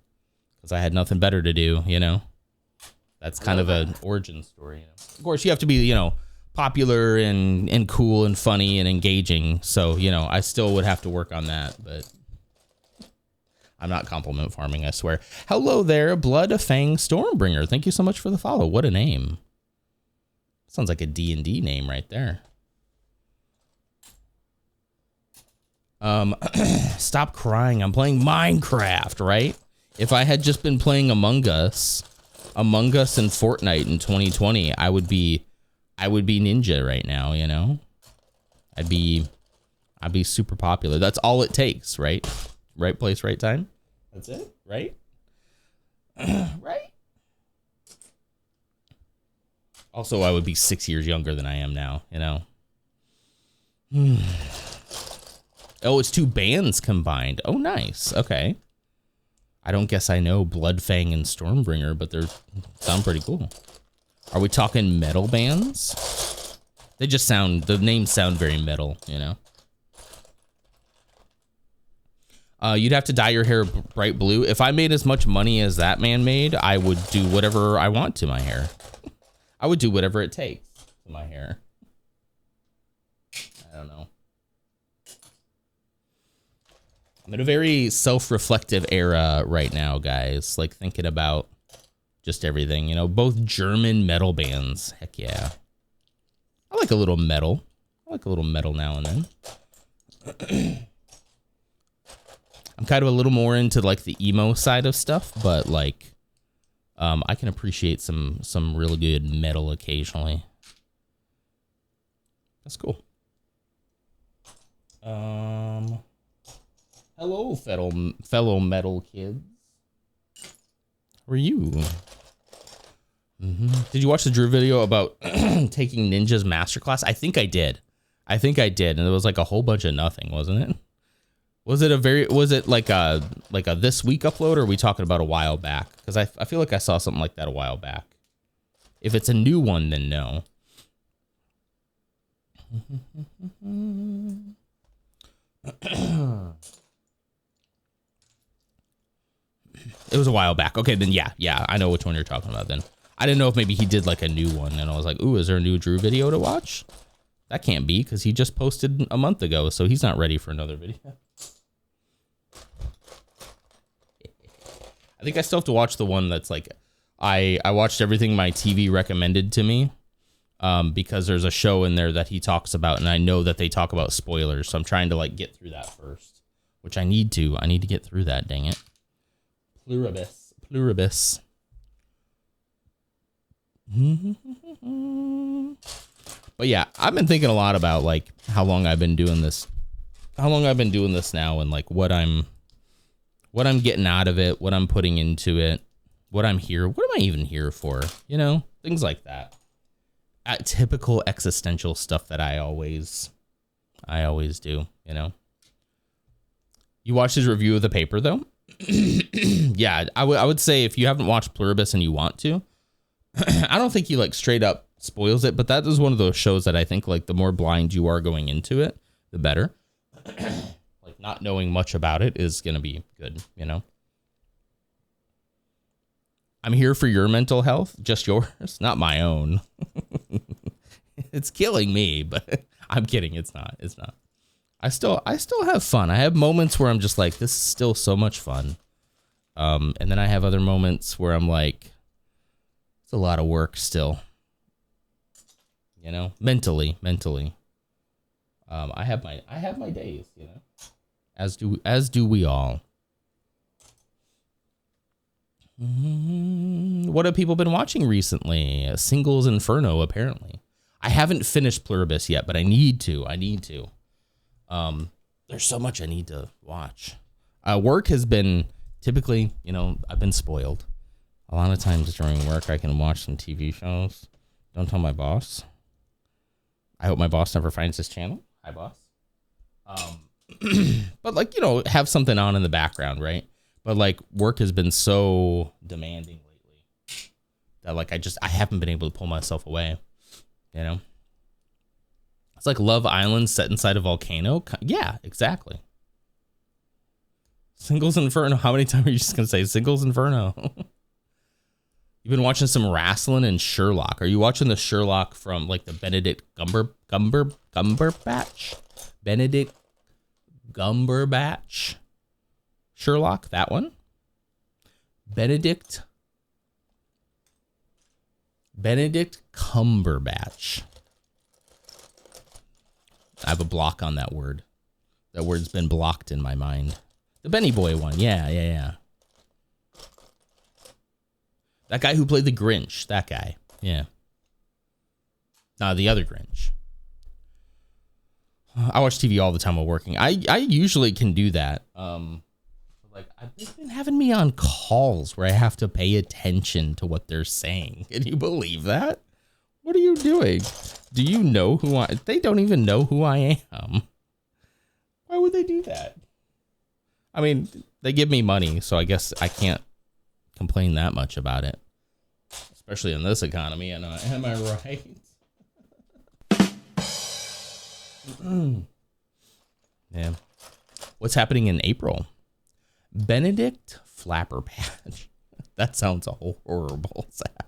Speaker 1: because I had nothing better to do, you know. That's kind of an origin story. You know? Of course, you have to be, you know, popular and cool and funny and engaging. So, you know, I still would have to work on that, but I'm not compliment farming, I swear. Hello there, Blood Fang Stormbringer. Thank you so much for the follow. What a name. Sounds like a D&D name right there. Stop crying. I'm playing Minecraft, right? If I had just been playing Among Us and Fortnite in 2020, I would be Ninja right now, you know? I'd be super popular. That's all it takes, right? Right place, right time. That's it, right? Right? Also, I would be 6 years younger than I am now, you know? Oh, it's 2 bands combined. Oh, nice. Okay. I don't guess I know Bloodfang and Stormbringer, but they sound pretty cool. Are we talking metal bands? They just the names sound very metal, you know? You'd have to dye your hair bright blue. If I made as much money as that man made, I would do whatever I want to my hair. I would do whatever it takes to my hair. I don't know. I'm in a very self-reflective era right now, guys. Like, thinking about just everything, you know, both German metal bands. Heck yeah. I like a little metal. I like a little metal now and then. I'm kind of a little more into like the emo side of stuff, but like, I can appreciate some really good metal occasionally. That's cool. Hello, fellow metal kids. How are you? Did you watch the Drew video about taking Ninja's masterclass? I think I did. And it was like a whole bunch of nothing, wasn't it? Was it like a this week upload, or are we talking about a while back? Because I feel like I saw something like that a while back. If it's a new one, then no. It was a while back. Okay, then yeah, I know which one you're talking about then. I didn't know if maybe he did like a new one, and I was like, ooh, is there a new Drew video to watch? That can't be, because he just posted a month ago, so he's not ready for another video. I think I still have to watch the one that's like, I watched everything my TV recommended to me, because there's a show in there that he talks about, and I know that they talk about spoilers, so I'm trying to like get through that first, which I need to get through that, dang it. Pluribus. But yeah, I've been thinking a lot about like how long I've been doing this now, and like what I'm getting out of it, what I'm putting into it, what am I even here for? You know, things like that. Typical existential stuff that I always do, you know. You watched his review of the paper though? Yeah, I would say if you haven't watched Pluribus and you want to, I don't think he like straight up spoils it, but that is one of those shows that I think like the more blind you are going into it, the better. Like not knowing much about it is going to be good, you know? I'm here for your mental health, just yours, not my own. It's killing me, but I'm kidding. It's not. I still have fun. I have moments where I'm just like, this is still so much fun. And then I have other moments where I'm like, it's a lot of work still. You know, mentally. I have my days, you know, as do we all. What have people been watching recently? Singles Inferno, apparently. I haven't finished Pluribus yet, but I need to. There's so much I need to watch. Work has been typically, you know, I've been spoiled. A lot of times during work, I can watch some TV shows. Don't tell my boss. I hope my boss never finds this channel. Hi, boss. But like, you know, have something on in the background, right? But like work has been so demanding lately that like I haven't been able to pull myself away, you know? It's like Love Island set inside a volcano. Yeah, exactly. Singles Inferno. How many times are you just going to say Singles Inferno? You've been watching some wrestling and Sherlock. Are you watching the Sherlock from like the Benedict Cumberbatch? Benedict Cumberbatch? Sherlock, that one? Benedict Cumberbatch. I have a block on that word. That word's been blocked in my mind. The Benny Boy one. Yeah. That guy who played the Grinch. That guy. Yeah. No, the other Grinch. I watch TV all the time while working. I usually can do that. Like they've been having me on calls where I have to pay attention to what they're saying. Can you believe that? What are you doing? Do you know who I... They don't even know who I am. Why would they do that? I mean, they give me money, so I guess I can't complain that much about it. Especially in this economy, am I right? Yeah. What's happening in April? Benedict Flapperpatch. That sounds horrible, Zach.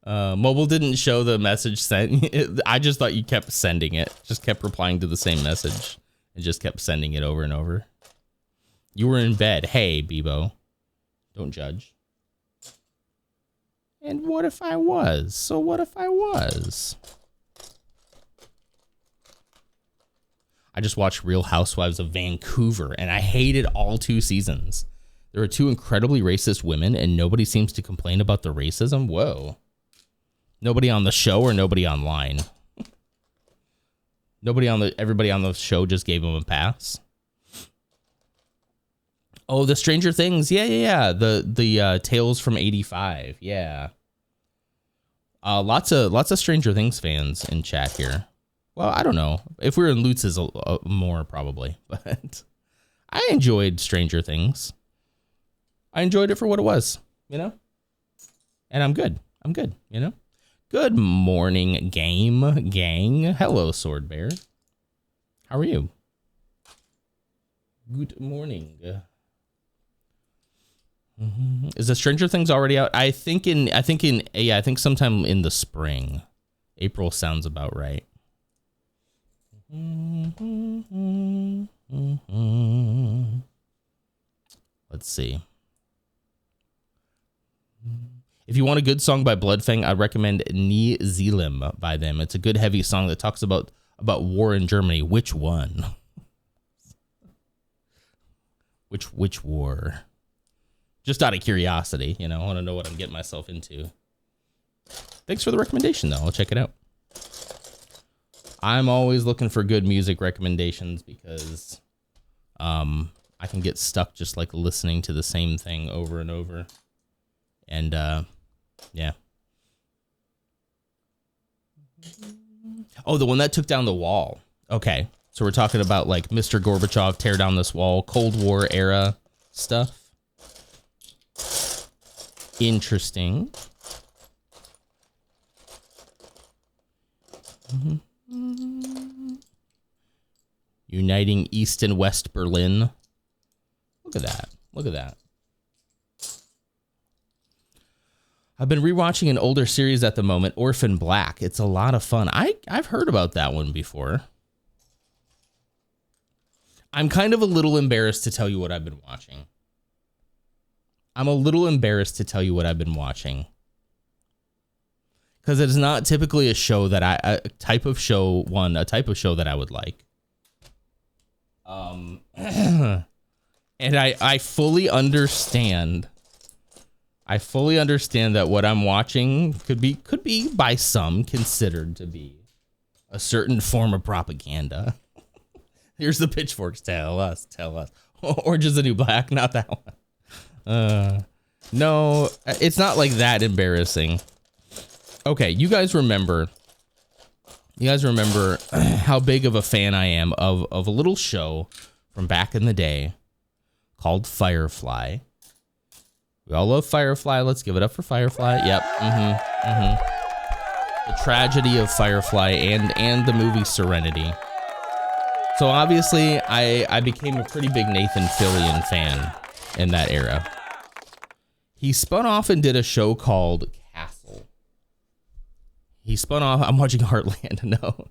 Speaker 1: Mobile didn't show the message sent. I just thought you kept sending it. Just kept replying to the same message and just kept sending it over and over. You were in bed. Hey, Bebo. Don't judge. And what if I was? So what if I was? I just watched Real Housewives of Vancouver, and I hated all 2 seasons. There are 2 incredibly racist women, and nobody seems to complain about the racism. Whoa. Nobody on the show or nobody online? Everybody on the show just gave them a pass. Oh, the Stranger Things. Yeah. The Tales from 85. Yeah. Lots of Stranger Things fans in chat here. Well, I don't know. If we were in Lutz's more probably, but I enjoyed Stranger Things. I enjoyed it for what it was, you know? And I'm good, you know? Good morning, gang. Hello, Sword Bear. How are you? Good morning. Is the Stranger Things already out? I think sometime in the spring. April sounds about right. Let's see. If you want a good song by Bloodfang, I recommend Nie Zealim by them. It's a good heavy song that talks about war in Germany. Which one? Which war? Just out of curiosity, you know, I want to know what I'm getting myself into. Thanks for the recommendation, though. I'll check it out. I'm always looking for good music recommendations because I can get stuck just like listening to the same thing over and over. And yeah. Oh, the one that took down the wall. Okay. So we're talking about like Mr. Gorbachev, tear down this wall, Cold War era stuff. Interesting. Uniting East and West Berlin. Look at that. I've been rewatching an older series at the moment, Orphan Black. It's a lot of fun. I've heard about that one before. I'm kind of a little embarrassed to tell you what I've been watching. Because it's not typically a show that a type of show that I would like. And I fully understand. I fully understand that what I'm watching could be by some considered to be a certain form of propaganda. Here's the pitchforks. Tell us. Orange is the New Black. Not that one. No, it's not like that embarrassing. Okay, you guys remember how big of a fan I am of a little show from back in the day called Firefly. We all love Firefly. Let's give it up for Firefly. Yep. The tragedy of Firefly and the movie Serenity. So obviously, I became a pretty big Nathan Fillion fan in that era. He spun off and did a show called Castle. He spun off. I'm watching Heartland. No,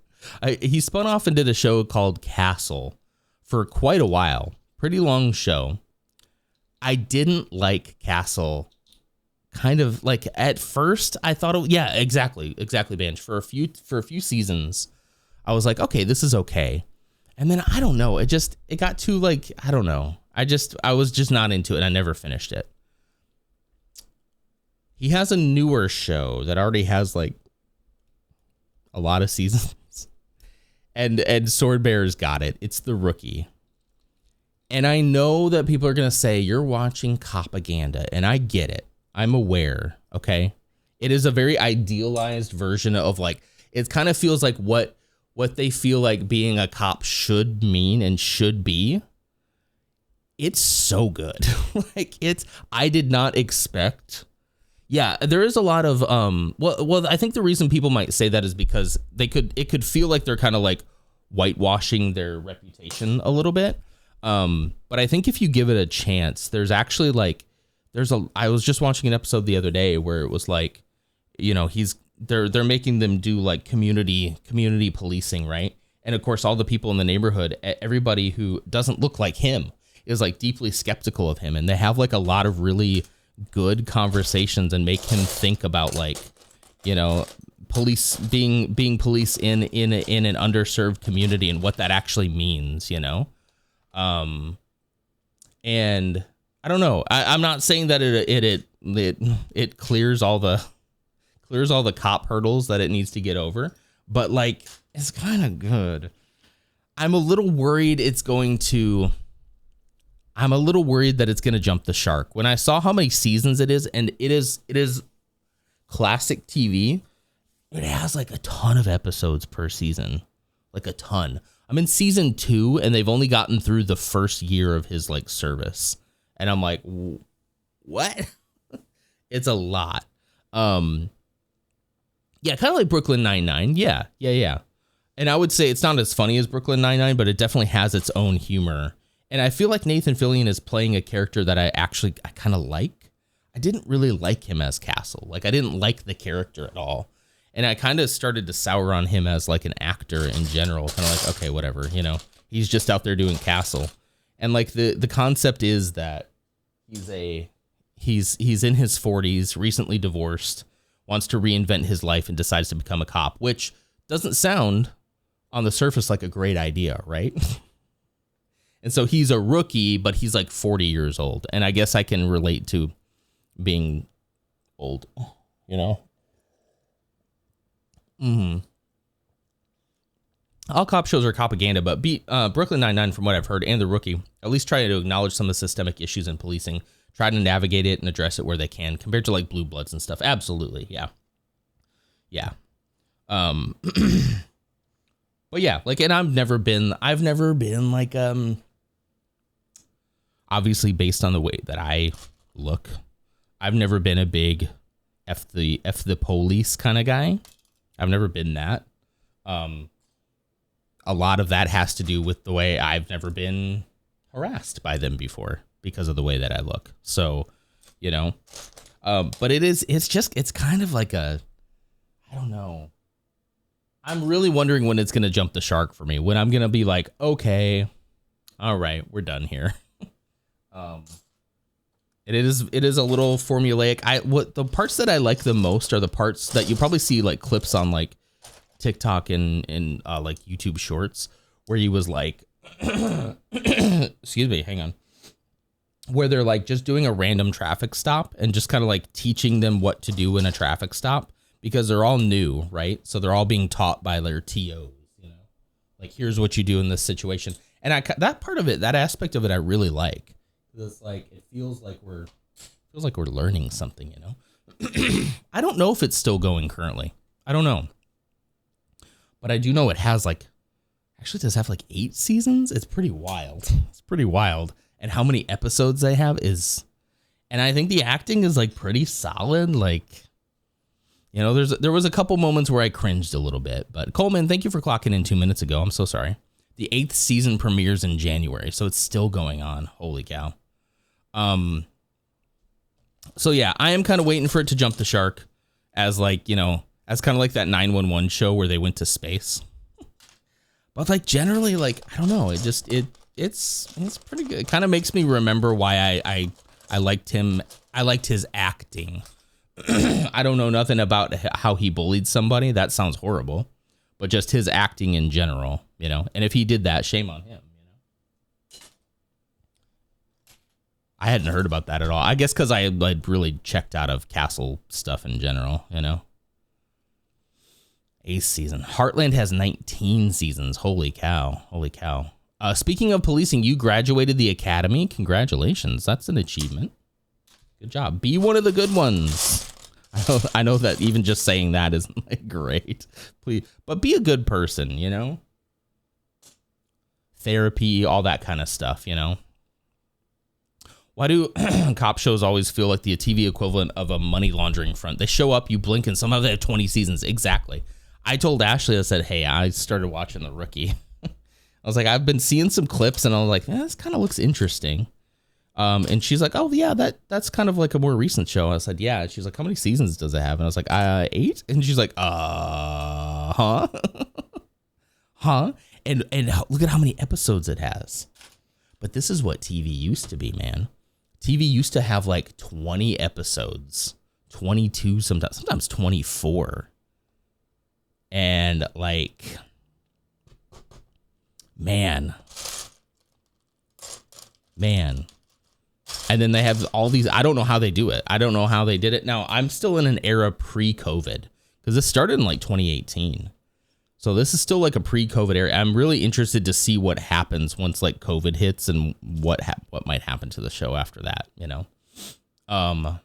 Speaker 1: he spun off and did a show called Castle for quite a while. Pretty long show. I didn't like Castle. Kind of like at first I thought, yeah, exactly, Bench. For a few seasons, I was like, okay, this is okay. And then I don't know, it got too like, I don't know. I was just not into it and I never finished it. He has a newer show that already has like a lot of seasons. And Sword Bear's got it. It's The Rookie. And I know that people are going to say you're watching propaganda, and I get it. I'm aware, okay? It is a very idealized version of like, it kind of feels like what they feel like being a cop should mean and should be. It's so good. I did not expect. Yeah, there is a lot of well, I think the reason people might say that is because it could feel like they're kind of like whitewashing their reputation a little bit. But I think if you give it a chance, there's actually like I was just watching an episode the other day where it was like, you know, they're making them do like community policing, right? And of course, all the people in the neighborhood, everybody who doesn't look like him is like deeply skeptical of him, and they have like a lot of really good conversations and make him think about like, you know, police being police in an underserved community and what that actually means, you know. And I don't know. I'm not saying that it clears all the cop hurdles that it needs to get over, but like it's kind of good. I'm a little worried that it's going to jump the shark. When I saw how many seasons it is, and it is classic TV, it has like a ton of episodes per season, like a ton. I'm in season 2 and they've only gotten through the first year of his like service. And I'm like, what? It's a lot. Yeah, kind of like Brooklyn Nine-Nine. Yeah. And I would say it's not as funny as Brooklyn Nine-Nine, but it definitely has its own humor. And I feel like Nathan Fillion is playing a character that I kind of like. I didn't really like him as Castle. Like, I didn't like the character at all. And I kind of started to sour on him as like an actor in general. Kind of like, okay, whatever, you know, he's just out there doing Castle. And like the concept is that he's in his 40s, recently divorced, wants to reinvent his life and decides to become a cop, which doesn't sound on the surface like a great idea, right? And so he's a rookie, but he's like 40 years old. And I guess I can relate to being old, you know? All cop shows are propaganda, but Brooklyn Nine-Nine, from what I've heard, and The Rookie, at least try to acknowledge some of the systemic issues in policing, try to navigate it and address it where they can, compared to like Blue Bloods and stuff. Absolutely, yeah. But yeah, like, and I've never been like, obviously based on the way that I look, I've never been a big F the police kind of guy. I've never been that. A lot of that has to do with the way I've never been harassed by them before because of the way that I look. So, you know, but it's kind of like I don't know. I'm really wondering when it's going to jump the shark for me, when I'm going to be like, okay, all right, we're done here. It is a little formulaic. What the parts that I like the most are the parts that you probably see like clips on like TikTok and like YouTube shorts where he was like, excuse me, hang on, where they're like just doing a random traffic stop and just kind of like teaching them what to do in a traffic stop, because they're all new, right? So they're all being taught by their TOs, you know, like here's what you do in this situation. And that part of it, that aspect of it, I really like. It's like, it feels like we're Feels like we're learning something, I don't know if it's still going currently. I don't know. But I do know it has actually does have 8 seasons. It's pretty wild. It's pretty wild. And how many episodes they have and I think the acting is pretty solid. There was a couple moments where I cringed a little bit, but Coleman, thank you for clocking in 2 minutes ago. I'm so sorry. The 8th season premieres in January, so it's still going on. Holy cow. So yeah, I am kind of waiting for it to jump the shark as as kind of like that 911 show where they went to space. But generally, I don't know, it's pretty good. It kind of makes me remember why I liked him. I liked his acting. I don't know nothing about how he bullied somebody. That sounds horrible. But just his acting in general, And if he did that, shame on him, I hadn't heard about that at all. I guess because I had really checked out of Castle stuff in general, 8th season. Heartland has 19 seasons. Holy cow. Holy cow. Speaking of policing, you graduated the academy. Congratulations. That's an achievement. Good job. Be one of the good ones. I know that even just saying that isn't great. Please, but be a good person, Therapy, all that kind of stuff, Why do cop shows always feel like the TV equivalent of a money laundering front? They show up, you blink, and somehow they have 20 seasons. Exactly. I told Ashley, I said, hey, I started watching The Rookie. I was like, I've been seeing some clips, and I was like, this kind of looks interesting. And she's like, oh, yeah, that's kind of like a more recent show. I said, yeah. And she's like, how many seasons does it have? And I was like, 8? And she's like, huh? Huh? And look at how many episodes it has. But this is what TV used to be, man. TV used to have 20 episodes, 22, sometimes 24. And man. And then they have all these, I don't know how they do it. I don't know how they did it. Now, I'm still in an era pre-COVID because this started in 2018. So this is still a pre-COVID era. I'm really interested to see what happens once COVID hits and what might happen to the show after that, The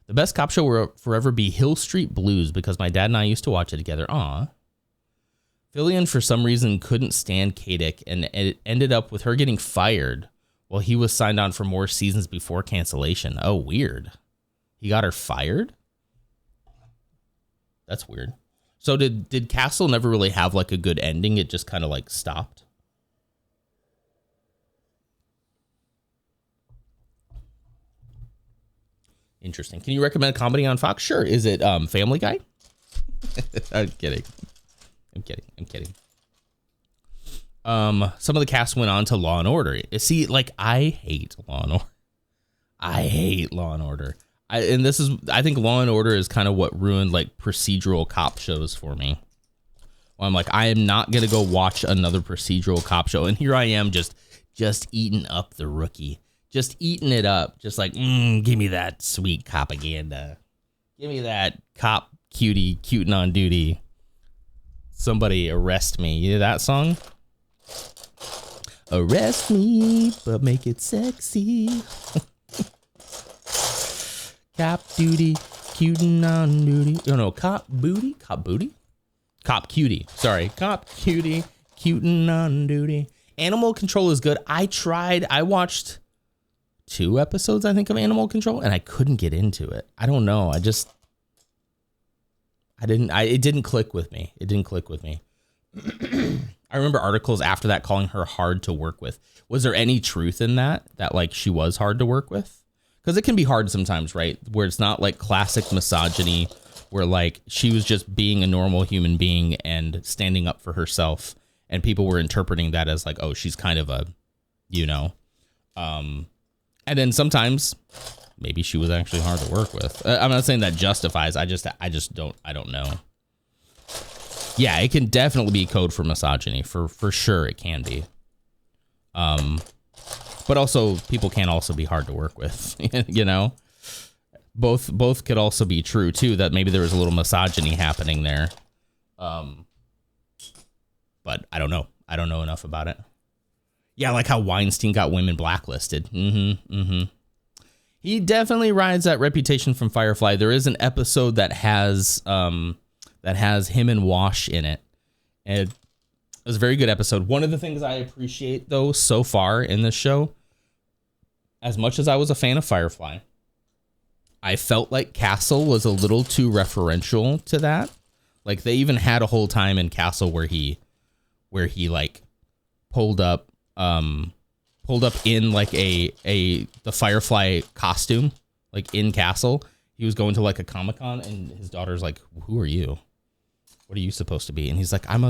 Speaker 1: best cop show will forever be Hill Street Blues because my dad and I used to watch it together. Aw. Fillion, for some reason, couldn't stand Kadick, and it ended up with her getting fired while he was signed on for more seasons before cancellation. Oh, weird. He got her fired? That's weird. So did Castle never really have a good ending? It just kind of stopped? Interesting. Can you recommend a comedy on Fox? Sure. Is it Family Guy? I'm kidding. Some of the cast went on to Law and Order. See, I hate Law and Order. I hate Law and Order. I think Law and Order is kind of what ruined procedural cop shows for me. Well, I'm I am not gonna go watch another procedural cop show, and here I am just eating up The Rookie, just eating it up, just give me that sweet propaganda, give me that cop cutie cuting on duty. Somebody arrest me. You hear that song? Arrest me, but make it sexy. Cop duty, cutin' on duty. Oh no, cop booty? Cop booty? Cop cutie. Sorry, cop cutie, cutin' on duty. Animal Control is good. I watched 2 episodes, I think, of Animal Control, and I couldn't get into it. I don't know. It didn't click with me. I remember articles after that calling her hard to work with. Was there any truth in that she was hard to work with? Because it can be hard sometimes, right? Where it's not classic misogyny, where she was just being a normal human being and standing up for herself, and people were interpreting that as oh, she's kind of a, and then sometimes maybe she was actually hard to work with. I'm not saying that justifies. I don't know. Yeah, it can definitely be code for misogyny. For sure, it can be. But also, people can also be hard to work with. Both could also be true too. That maybe there was a little misogyny happening there. But I don't know. I don't know enough about it. Yeah, like how Weinstein got women blacklisted. He definitely rides that reputation from Firefly. There is an episode that has him and Wash in it. And it was a very good episode. One of the things I appreciate, though, so far in this show, as much as I was a fan of Firefly, I felt like Castle was a little too referential to that. Like, they even had a whole time in Castle where he like pulled up in like the Firefly costume, like in Castle. He was going to like a Comic-Con, and his daughter's like, "Who are you? What are you supposed to be?" And he's like, I'm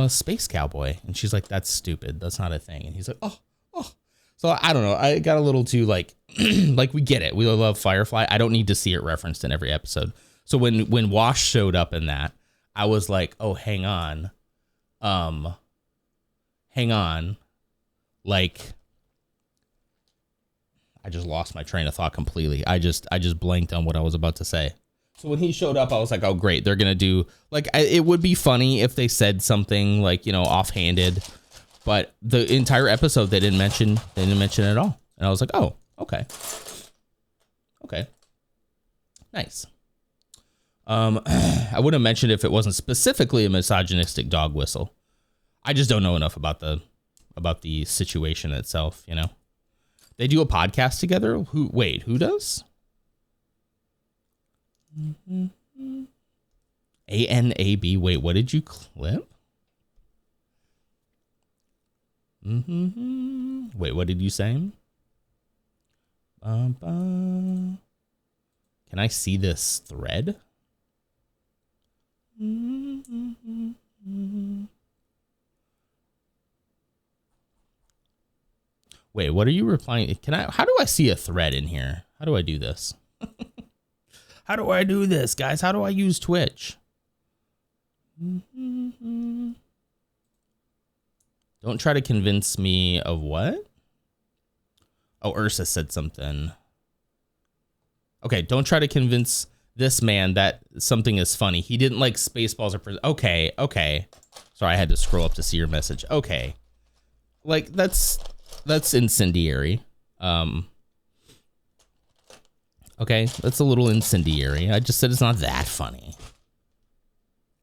Speaker 1: a space cowboy. And she's like, "That's stupid. That's not a thing." And he's like, oh. So I don't know. I got a little too like, like, we get it. We love Firefly. I don't need to see it referenced in every episode. So when Wash showed up in that, I was like, oh, hang on. Like, I just lost my train of thought completely. I just blanked on what I was about to say. So when he showed up, I was like, oh, great. They're going to do, like, it would be funny if they said something like, you know, offhanded, but the entire episode, they didn't mention it at all. And I was like, oh, okay. Nice. I wouldn't have mentioned if it wasn't specifically a misogynistic dog whistle. I just don't know enough about the situation itself, you know. They do a podcast together. Who does? ANAB. Wait, what did you clip? Wait, what did you say? Can I see this thread? Wait, what are you replying? How do I see a thread in here? How do I do this? How do I do this, guys? How do I use Twitch? Don't try to convince me of what? Oh, Ursa said something. Okay, don't try to convince this man that something is funny. He didn't like Spaceballs or... Okay. Sorry, I had to scroll up to see your message. Okay. Like, that's incendiary. Okay, that's a little incendiary. I just said it's not that funny.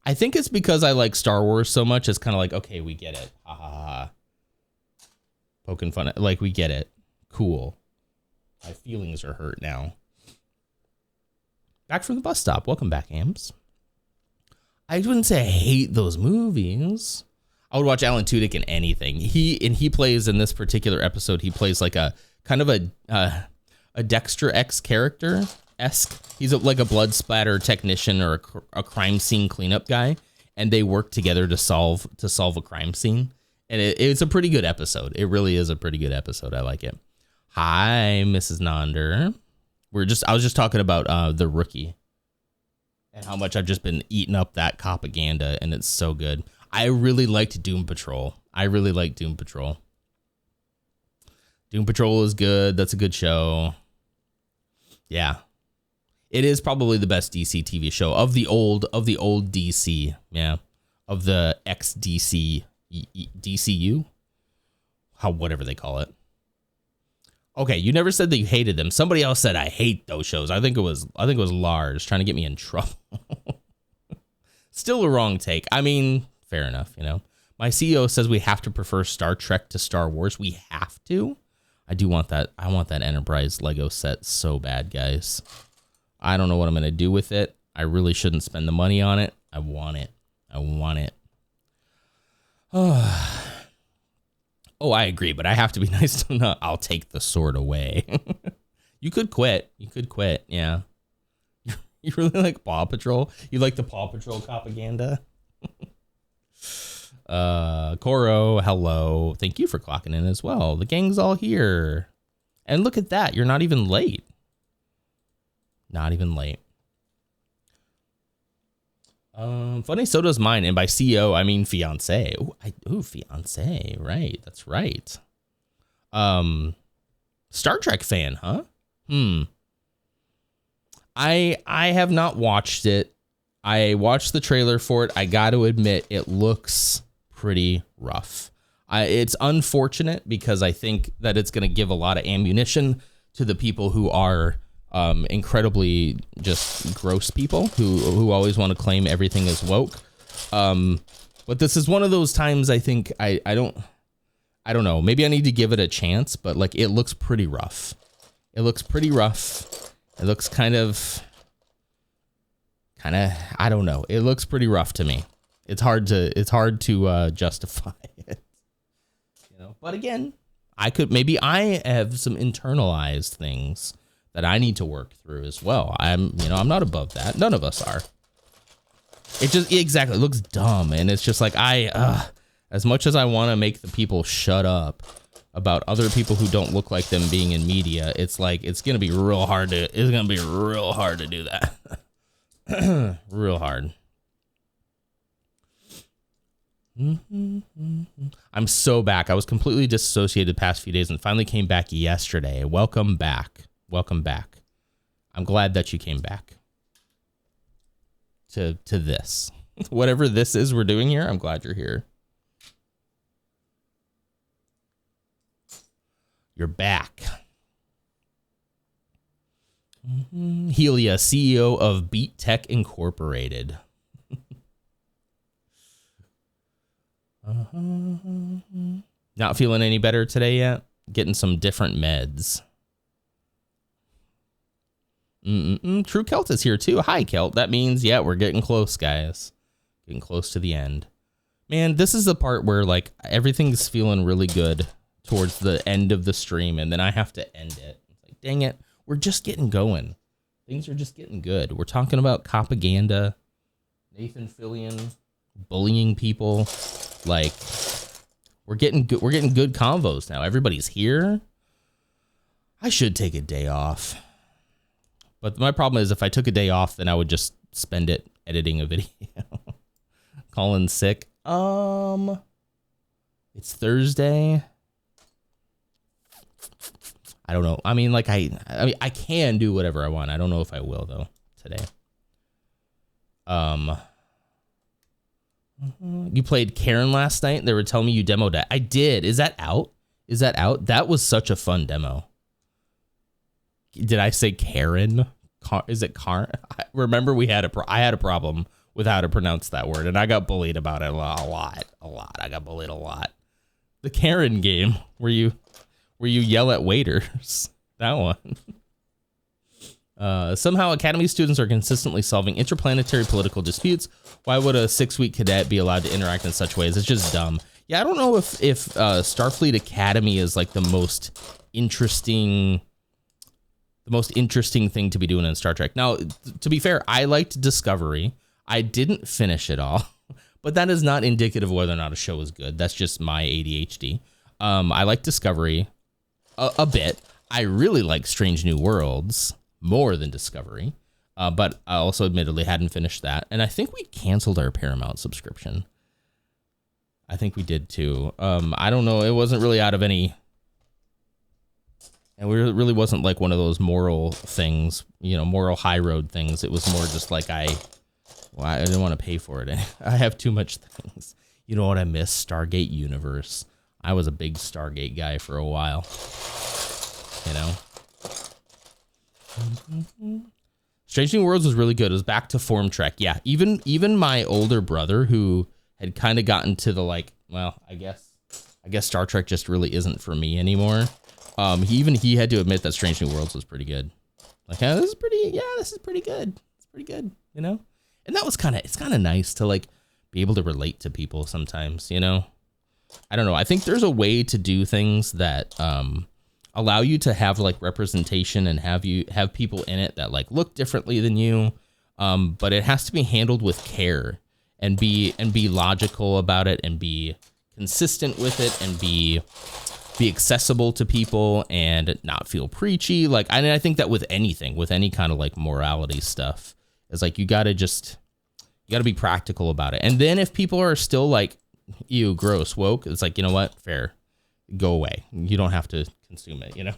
Speaker 1: I think it's because I like Star Wars so much. It's kind of like, okay, we get it. Ha ha ha. Poking fun. Like, we get it. Cool. My feelings are hurt now. Back from the bus stop. Welcome back, Ams. I wouldn't say I hate those movies. I would watch Alan Tudyk in anything. He plays in this particular episode. He plays like a kind of a Dexter X character-esque. He's like a blood splatter technician or a crime scene cleanup guy, and they work together to solve a crime scene. And it's a pretty good episode. It really is a pretty good episode. I like it. Hi, Mrs. Nonder. I was just talking about The Rookie and how much I've just been eating up that propaganda, and it's so good. I really liked Doom Patrol. Doom Patrol is good. That's a good show. Yeah. It is probably the best DC TV show of the old DC. Yeah. Of the ex-DC DCU. Whatever they call it. Okay, you never said that you hated them. Somebody else said I hate those shows. I think it was Lars trying to get me in trouble. Still a wrong take. I mean, fair enough, you know. My CEO says we have to prefer Star Trek to Star Wars. We have to. I do want that. I want that Enterprise Lego set so bad, guys. I don't know what I'm going to do with it. I really shouldn't spend the money on it. I want it. Oh, I agree, but I have to be nice to not. I'll take the sword away. You could quit. Yeah. You really like Paw Patrol? You like the Paw Patrol propaganda? Koro, hello. Thank you for clocking in as well. The gang's all here. And look at that. You're not even late. Funny, so does mine. And by CEO, I mean fiance. Ooh, fiance. Right. That's right. Star Trek fan, huh? I have not watched it. I watched the trailer for it. I got to admit, it looks pretty rough. It's unfortunate because I think that it's going to give a lot of ammunition to the people who are incredibly just gross people who always want to claim everything is woke. But this is one of those times I think I don't know. Maybe I need to give it a chance, but like it looks pretty rough. It looks pretty rough. It looks kind of I don't know. It looks pretty rough to me. It's hard to justify it. You know, but again, maybe I have some internalized things that I need to work through as well. I'm not above that. None of us are. It just exactly looks dumb, and it's just like as much as I want to make the people shut up about other people who don't look like them being in media, it's like it's gonna be real hard to do that. Real hard. I'm so back. I was completely disassociated the past few days and finally came back yesterday. Welcome back. Welcome back. I'm glad that you came back to this. Whatever this is we're doing here, I'm glad you're here. You're back. Helia, CEO of Beat Tech Incorporated. Not feeling any better today yet? Getting some different meds. True Celt is here too. Hi, Celt. That means, yeah, we're getting close, guys. Getting close to the end. Man, this is the part where, like, everything's feeling really good towards the end of the stream, and then I have to end it. It's like, dang it. We're just getting going. Things are just getting good. We're talking about propaganda, Nathan Fillion, bullying people. Like, we're getting good convos now. Everybody's here. I should take a day off. But my problem is if I took a day off, then I would just spend it editing a video. Calling sick. It's Thursday. I don't know. I mean, like I can do whatever I want. I don't know if I will though today. You played Karen last night. They were telling me you demoed it. I did. Is that out? That was such a fun demo. Did I say Karen? Is it Karen? Remember I had a problem with how to pronounce that word, and I got bullied about it a lot. I got bullied a lot. The Karen game where you yell at waiters. That one. Somehow Academy students are consistently solving interplanetary political disputes. Why would a 6-week cadet be allowed to interact in such ways? It's just dumb. Yeah, I don't know if Starfleet Academy is like the most interesting thing to be doing in Star Trek. Now, to be fair, I liked Discovery. I didn't finish it all, but that is not indicative of whether or not a show is good. That's just my ADHD. I like Discovery a bit. I really like Strange New Worlds more than Discovery, but I also admittedly hadn't finished that. And I think we canceled our Paramount subscription. I think we did too. I don't know. It wasn't really out of any... And it really wasn't like one of those moral things, moral high road things. It was more just like I didn't want to pay for it. I have too much things. You know what I miss? Stargate Universe. I was a big Stargate guy for a while. Strange New Worlds was really good. It was back to form Trek. Yeah, even my older brother who had kind of gotten to the like, well, I guess Star Trek just really isn't for me anymore. He had to admit that Strange New Worlds was pretty good. Like, this is pretty good. It's pretty good, And that was it's kind of nice to like be able to relate to people sometimes, I don't know. I think there's a way to do things that allow you to have like representation and have people in it that like look differently than you. But it has to be handled with care and be logical about it and be consistent with it and be accessible to people and not feel preachy. Like, I think that with anything, with any kind of like morality stuff, is like, you got to be practical about it. And then if people are still like, ew, gross, woke, it's like, you know what? Fair. Go away. You don't have to consume it,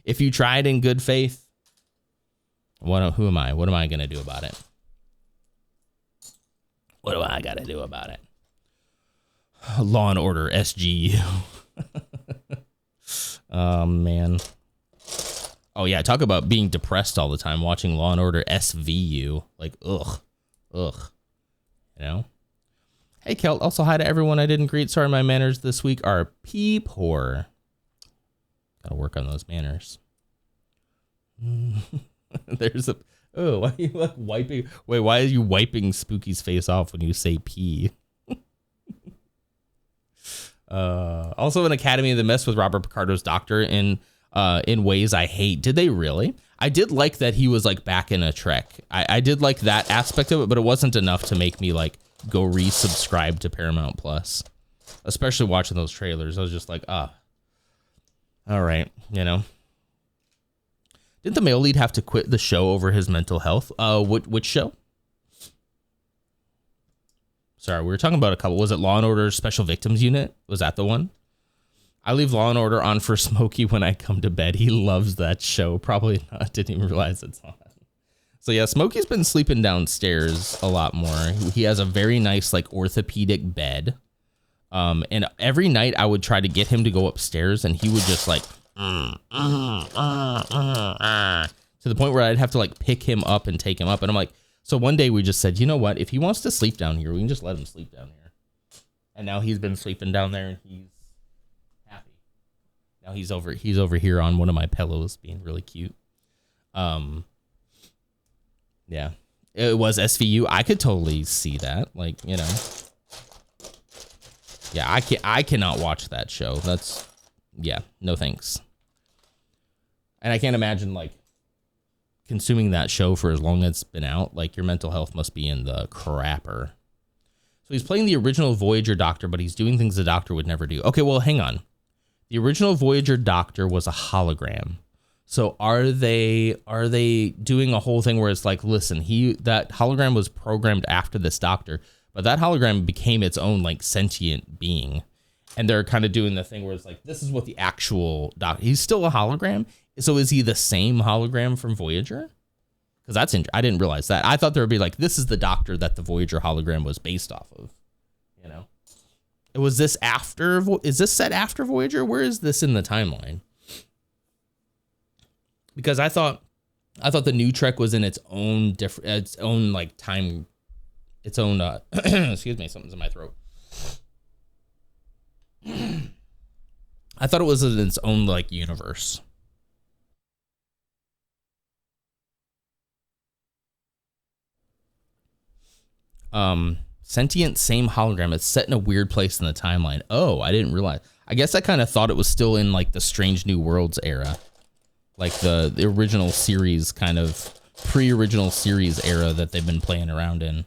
Speaker 1: If you tried in good faith, who am I? What am I going to do about it? What do I got to do about it? Law and Order, SGU. Oh, man. Oh yeah, talk about being depressed all the time watching Law and Order SVU. Like, ugh. You know? Hey, Kelt. Also, hi to everyone I didn't greet. Sorry, my manners this week are poor. Gotta work on those manners. There's a... Oh, why are you like wiping... Wait, why are you wiping Spooky's face off when you say pee? Also, an Academy that messed with Robert Picardo's doctor in ways I hate. Did they really? I did like that he was like back in a Trek. I did like that aspect of it, but it wasn't enough to make me like go resubscribe to Paramount Plus. Especially watching those trailers. I was just like, all right, you know. Didn't the male lead have to quit the show over his mental health? Which show? Sorry, we were talking about a couple. Was it Law and Order Special Victims Unit? Was that the one? I leave Law and Order on for Smokey when I come to bed. He loves that show. Probably not. Didn't even realize it's on. So yeah, Smokey's been sleeping downstairs a lot more. He has a very nice like orthopedic bed. And every night I would try to get him to go upstairs, and he would just like to the point where I'd have to like pick him up and take him up. And I'm like, so one day we just said, you know what? If he wants to sleep down here, we can just let him sleep down here. And now he's been sleeping down there, and he's happy. Now he's over here on one of my pillows, being really cute. Yeah, it was SVU. I could totally see that. Like, you know, yeah, I cannot watch that show. That's, yeah, no thanks. And I can't imagine like consuming that show for as long as it's been out. Like, your mental health must be in the crapper. So he's playing the original Voyager Doctor, but he's doing things the Doctor would never do. Okay, well, hang on. The original Voyager Doctor was a hologram. So are they doing a whole thing where it's like, listen, that hologram was programmed after this Doctor, but that hologram became its own like sentient being, and they're kind of doing the thing where it's like, this is what the actual Doctor. He's still a hologram. So is he the same hologram from Voyager? Because I didn't realize that. I thought there would be like, this is the Doctor that the Voyager hologram was based off of. You know, was this after? Is this set after Voyager? Where is this in the timeline? Because I thought the new Trek was in its own like time, its own. Excuse me, something's in my throat. I thought it was in its own like universe. Sentient same hologram. It's set in a weird place in the timeline. Oh, I didn't realize. I guess I kind of thought it was still in like the Strange New Worlds era. Like the original series, kind of pre-original series era that they've been playing around in.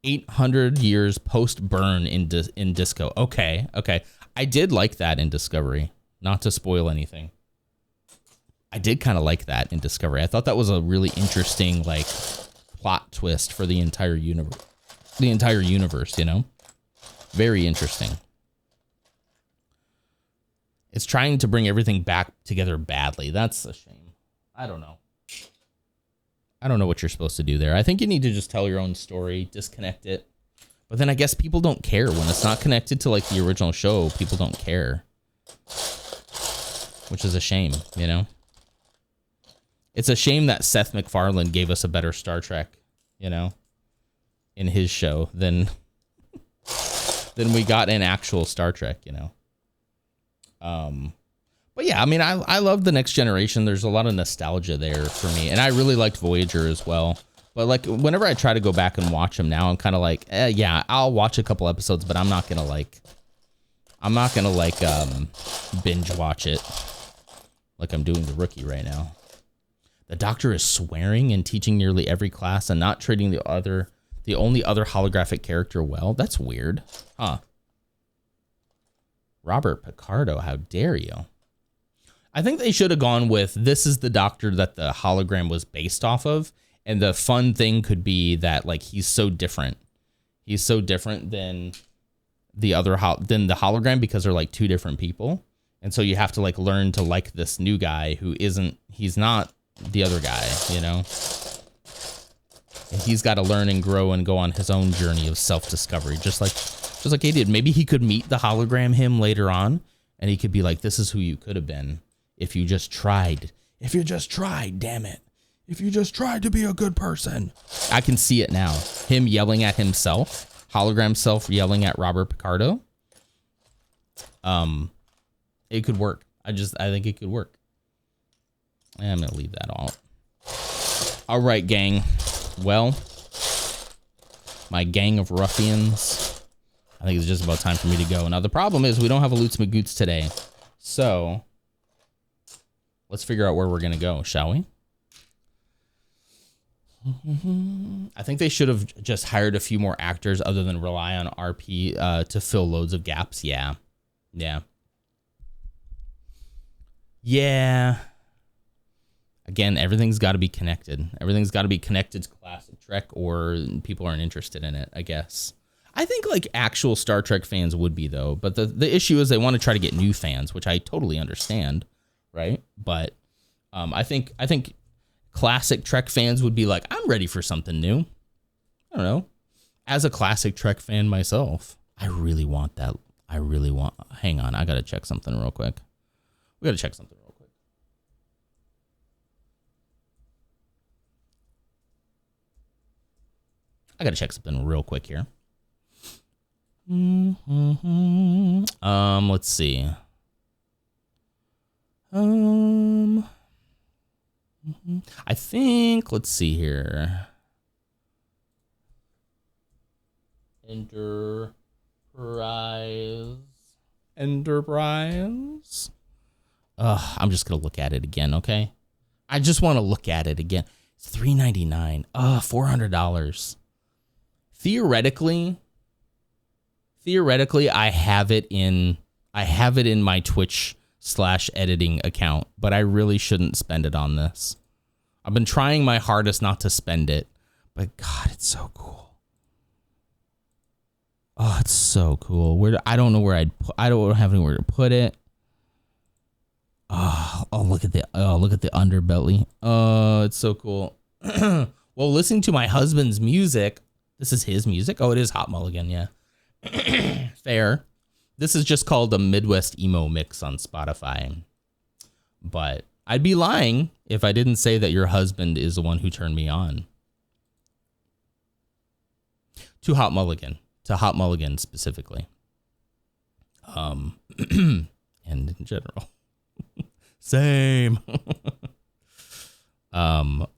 Speaker 1: 800 years post-burn in Disco. Okay. I did like that in Discovery. Not to spoil anything. I did kind of like that in Discovery. I thought that was a really interesting like plot twist for the entire universe. You know? Very interesting. It's trying to bring everything back together badly. That's a shame. I don't know what you're supposed to do there. I think you need to just tell your own story, disconnect it. But then I guess people don't care when it's not connected to like the original show. People don't care, which is a shame, you know? It's a shame that Seth MacFarlane gave us a better Star Trek, you know, in his show than we got in actual Star Trek, you know? But yeah, I mean, I love The Next Generation. There's a lot of nostalgia there for me, and I really liked Voyager as well. But like, whenever I try to go back and watch them now, I'm kind of like, yeah, I'll watch a couple episodes, but I'm not gonna binge watch it like I'm doing The Rookie right now. The Doctor is swearing and teaching nearly every class and not treating the only other holographic character well. That's weird, huh? Robert Picardo, how dare you? I think they should have gone with, this is the Doctor that the hologram was based off of, and the fun thing could be that like he's so different. He's so different than the hologram because they're like two different people, and so you have to like learn to like this new guy he's not the other guy, you know. And he's got to learn and grow and go on his own journey of self-discovery, just like he did. Maybe he could meet the hologram him later on And he could be like, this is who you could have been if you just tried. If you just tried, damn it. If you just tried to be a good person. I can see it now. Him yelling at himself. Hologram self yelling at Robert Picardo. It could work. I think it could work. I'm going to leave that all. All right, gang. Well, my gang of ruffians. I think it's just about time for me to go. Now, the problem is we don't have a Loots Magoots today. So, let's figure out where we're going to go, shall we? I think they should have just hired a few more actors other than rely on RP to fill loads of gaps. Yeah. Again, everything's got to be connected. Everything's got to be connected to classic Trek, or people aren't interested in it, I guess. I think like actual Star Trek fans would be, though. But the issue is they want to try to get new fans, which I totally understand, right? But I think classic Trek fans would be like, I'm ready for something new. I don't know. As a classic Trek fan myself, I really want that. Hang on, I got to check something real quick. We got to check something real quick. I got to check something real quick here. Let's see. I think, let's see here. Enterprise. I'm just going to look at it again, okay? I just want to look at it again. It's $3.99. $400. Theoretically, I have it in my Twitch/editing account, but I really shouldn't spend it on this. I've been trying my hardest not to spend it, but God, it's so cool. Oh, it's so cool. I don't know where I don't have anywhere to put it. Oh, look at the underbelly. Oh, it's so cool. Well, listening to my husband's music. This is his music. Oh, it is Hot Mulligan, yeah. Fair. This is just called a Midwest emo mix on Spotify. But I'd be lying if I didn't say that your husband is the one who turned me on to Hot Mulligan specifically. And in general. Same.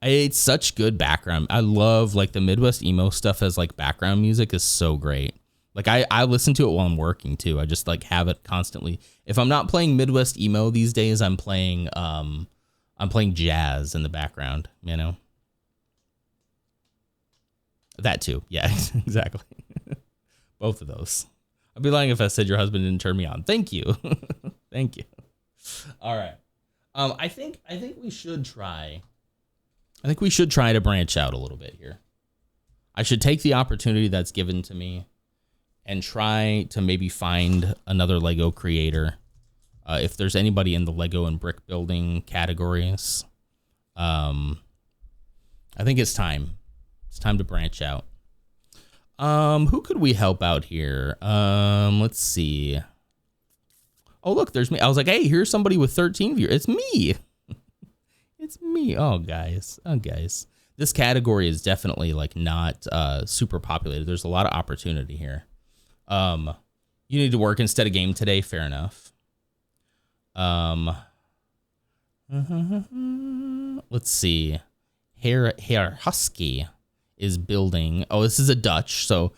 Speaker 1: It's such good background. I love like the Midwest emo stuff as like background music is so great. Like I listen to it while I'm working too. I just like have it constantly. If I'm not playing Midwest emo these days, I'm playing jazz in the background, you know? That too. Yeah, exactly. Both of those. I'd be lying if I said your husband didn't turn me on. Thank you. Thank you. All right. I think we should try. I think we should try to branch out a little bit here. I should take the opportunity that's given to me and try to maybe find another Lego creator. If there's anybody in the Lego and brick building categories, I think it's time. It's time to branch out. Who could we help out here? Let's see. Oh, look, there's me. I was like, hey, here's somebody with 13 viewers. It's me. It's me. Oh, guys. This category is definitely like not super populated. There's a lot of opportunity here. You need to work instead of game today. Fair enough. Let's see. Herr Husky is building. Oh, this is a Dutch. So,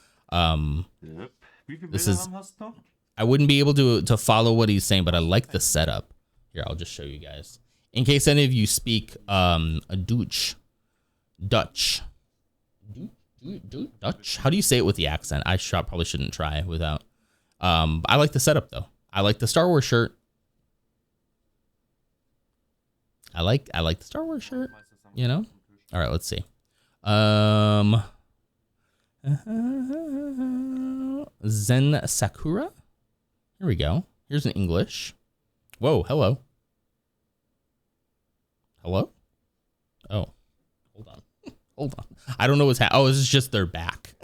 Speaker 1: this is. I wouldn't be able to follow what he's saying, but I like the setup. Here, I'll just show you guys. In case any of you speak a Dutch. Dutch. How do you say it with the accent? I probably shouldn't try without. I like the setup though. I like the Star Wars shirt. I like the Star Wars shirt. You know. All right, let's see. Zen Sakura. Here we go. Here's an English. Whoa, hello. Hello? Oh, hold on. Hold on. I don't know what's happening. Oh, this is just their back.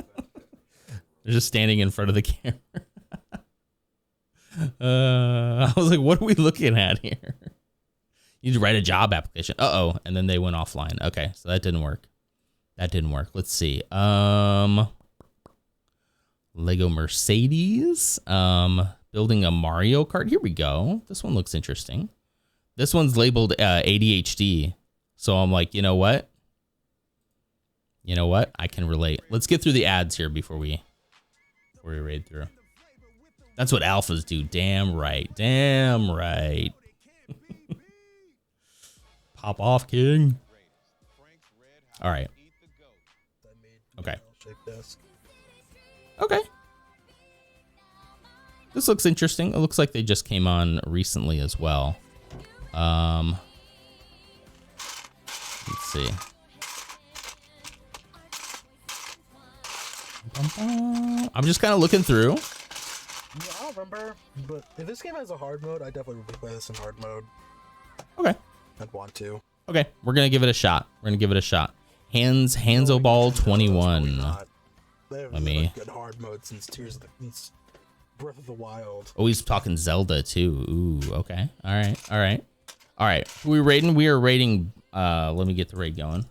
Speaker 1: They're just standing in front of the camera. I was like, what are we looking at here? You need to write a job application. Uh-oh. And then they went offline. Okay, so that didn't work. That didn't work. Let's see. Lego Mercedes. Building a Mario Kart. Here we go. This one looks interesting. This one's labeled ADHD. So I'm like, you know what? You know what? I can relate. Let's get through the ads here before we raid through. That's what alphas do. Damn right. Damn right. Pop off, King. All right. Okay. Okay. This looks interesting. It looks like they just came on recently as well. Let's see. I'm just kind of looking through.
Speaker 7: Yeah, I don't remember, but if this game has a hard mode, I definitely would play this in hard mode.
Speaker 1: Okay.
Speaker 7: I'd want to.
Speaker 1: Okay, we're gonna give it a shot. We're gonna give it a shot. Hanzo Ball 21. Let me.
Speaker 7: Good hard mode since since Breath of the Wild.
Speaker 1: Oh, he's talking Zelda too. Ooh, okay. All right, all right, all right. Who are we rating? We are rating. Let me get the raid going.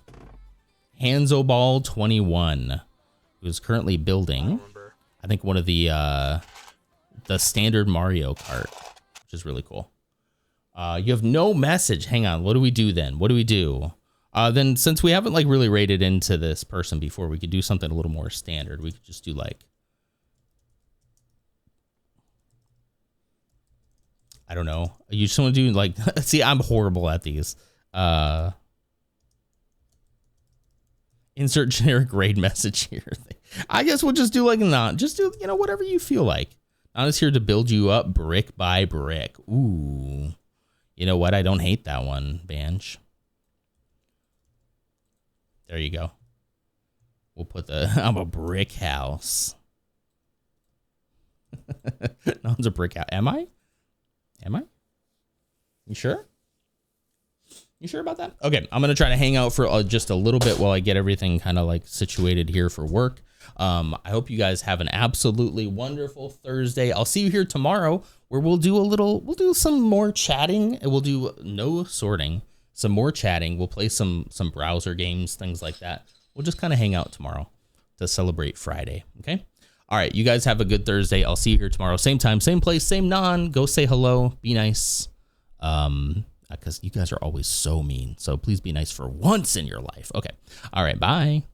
Speaker 1: Hanzo Ball 21, who's currently building. I think one of the standard Mario Kart, which is really cool. You have no message. Hang on. What do we do then? What do we do? Then since we haven't like really rated into this person before, we could do something a little more standard. We could just do like, I don't know. You just want to do like, see, I'm horrible at these. Insert generic raid message here. I guess we'll just do like just do, you know, whatever you feel like. Not is here to build you up brick by brick. Ooh. You know what? I don't hate that one, Banj. There you go. We'll put I'm a brick house. No one's a brick house. Am I? Am I? You sure? You sure about that? Okay, I'm going to try to hang out for just a little bit while I get everything kind of like situated here for work. I hope you guys have an absolutely wonderful Thursday. I'll see you here tomorrow where we'll do some more chatting, and we'll do no sorting, some more chatting. We'll play some browser games, things like that. We'll just kind of hang out tomorrow to celebrate Friday. Okay. All right. You guys have a good Thursday. I'll see you here tomorrow. Same time, same place, same non. Go say hello. Be nice. Because you guys are always so mean. So please be nice for once in your life. Okay. All right. Bye.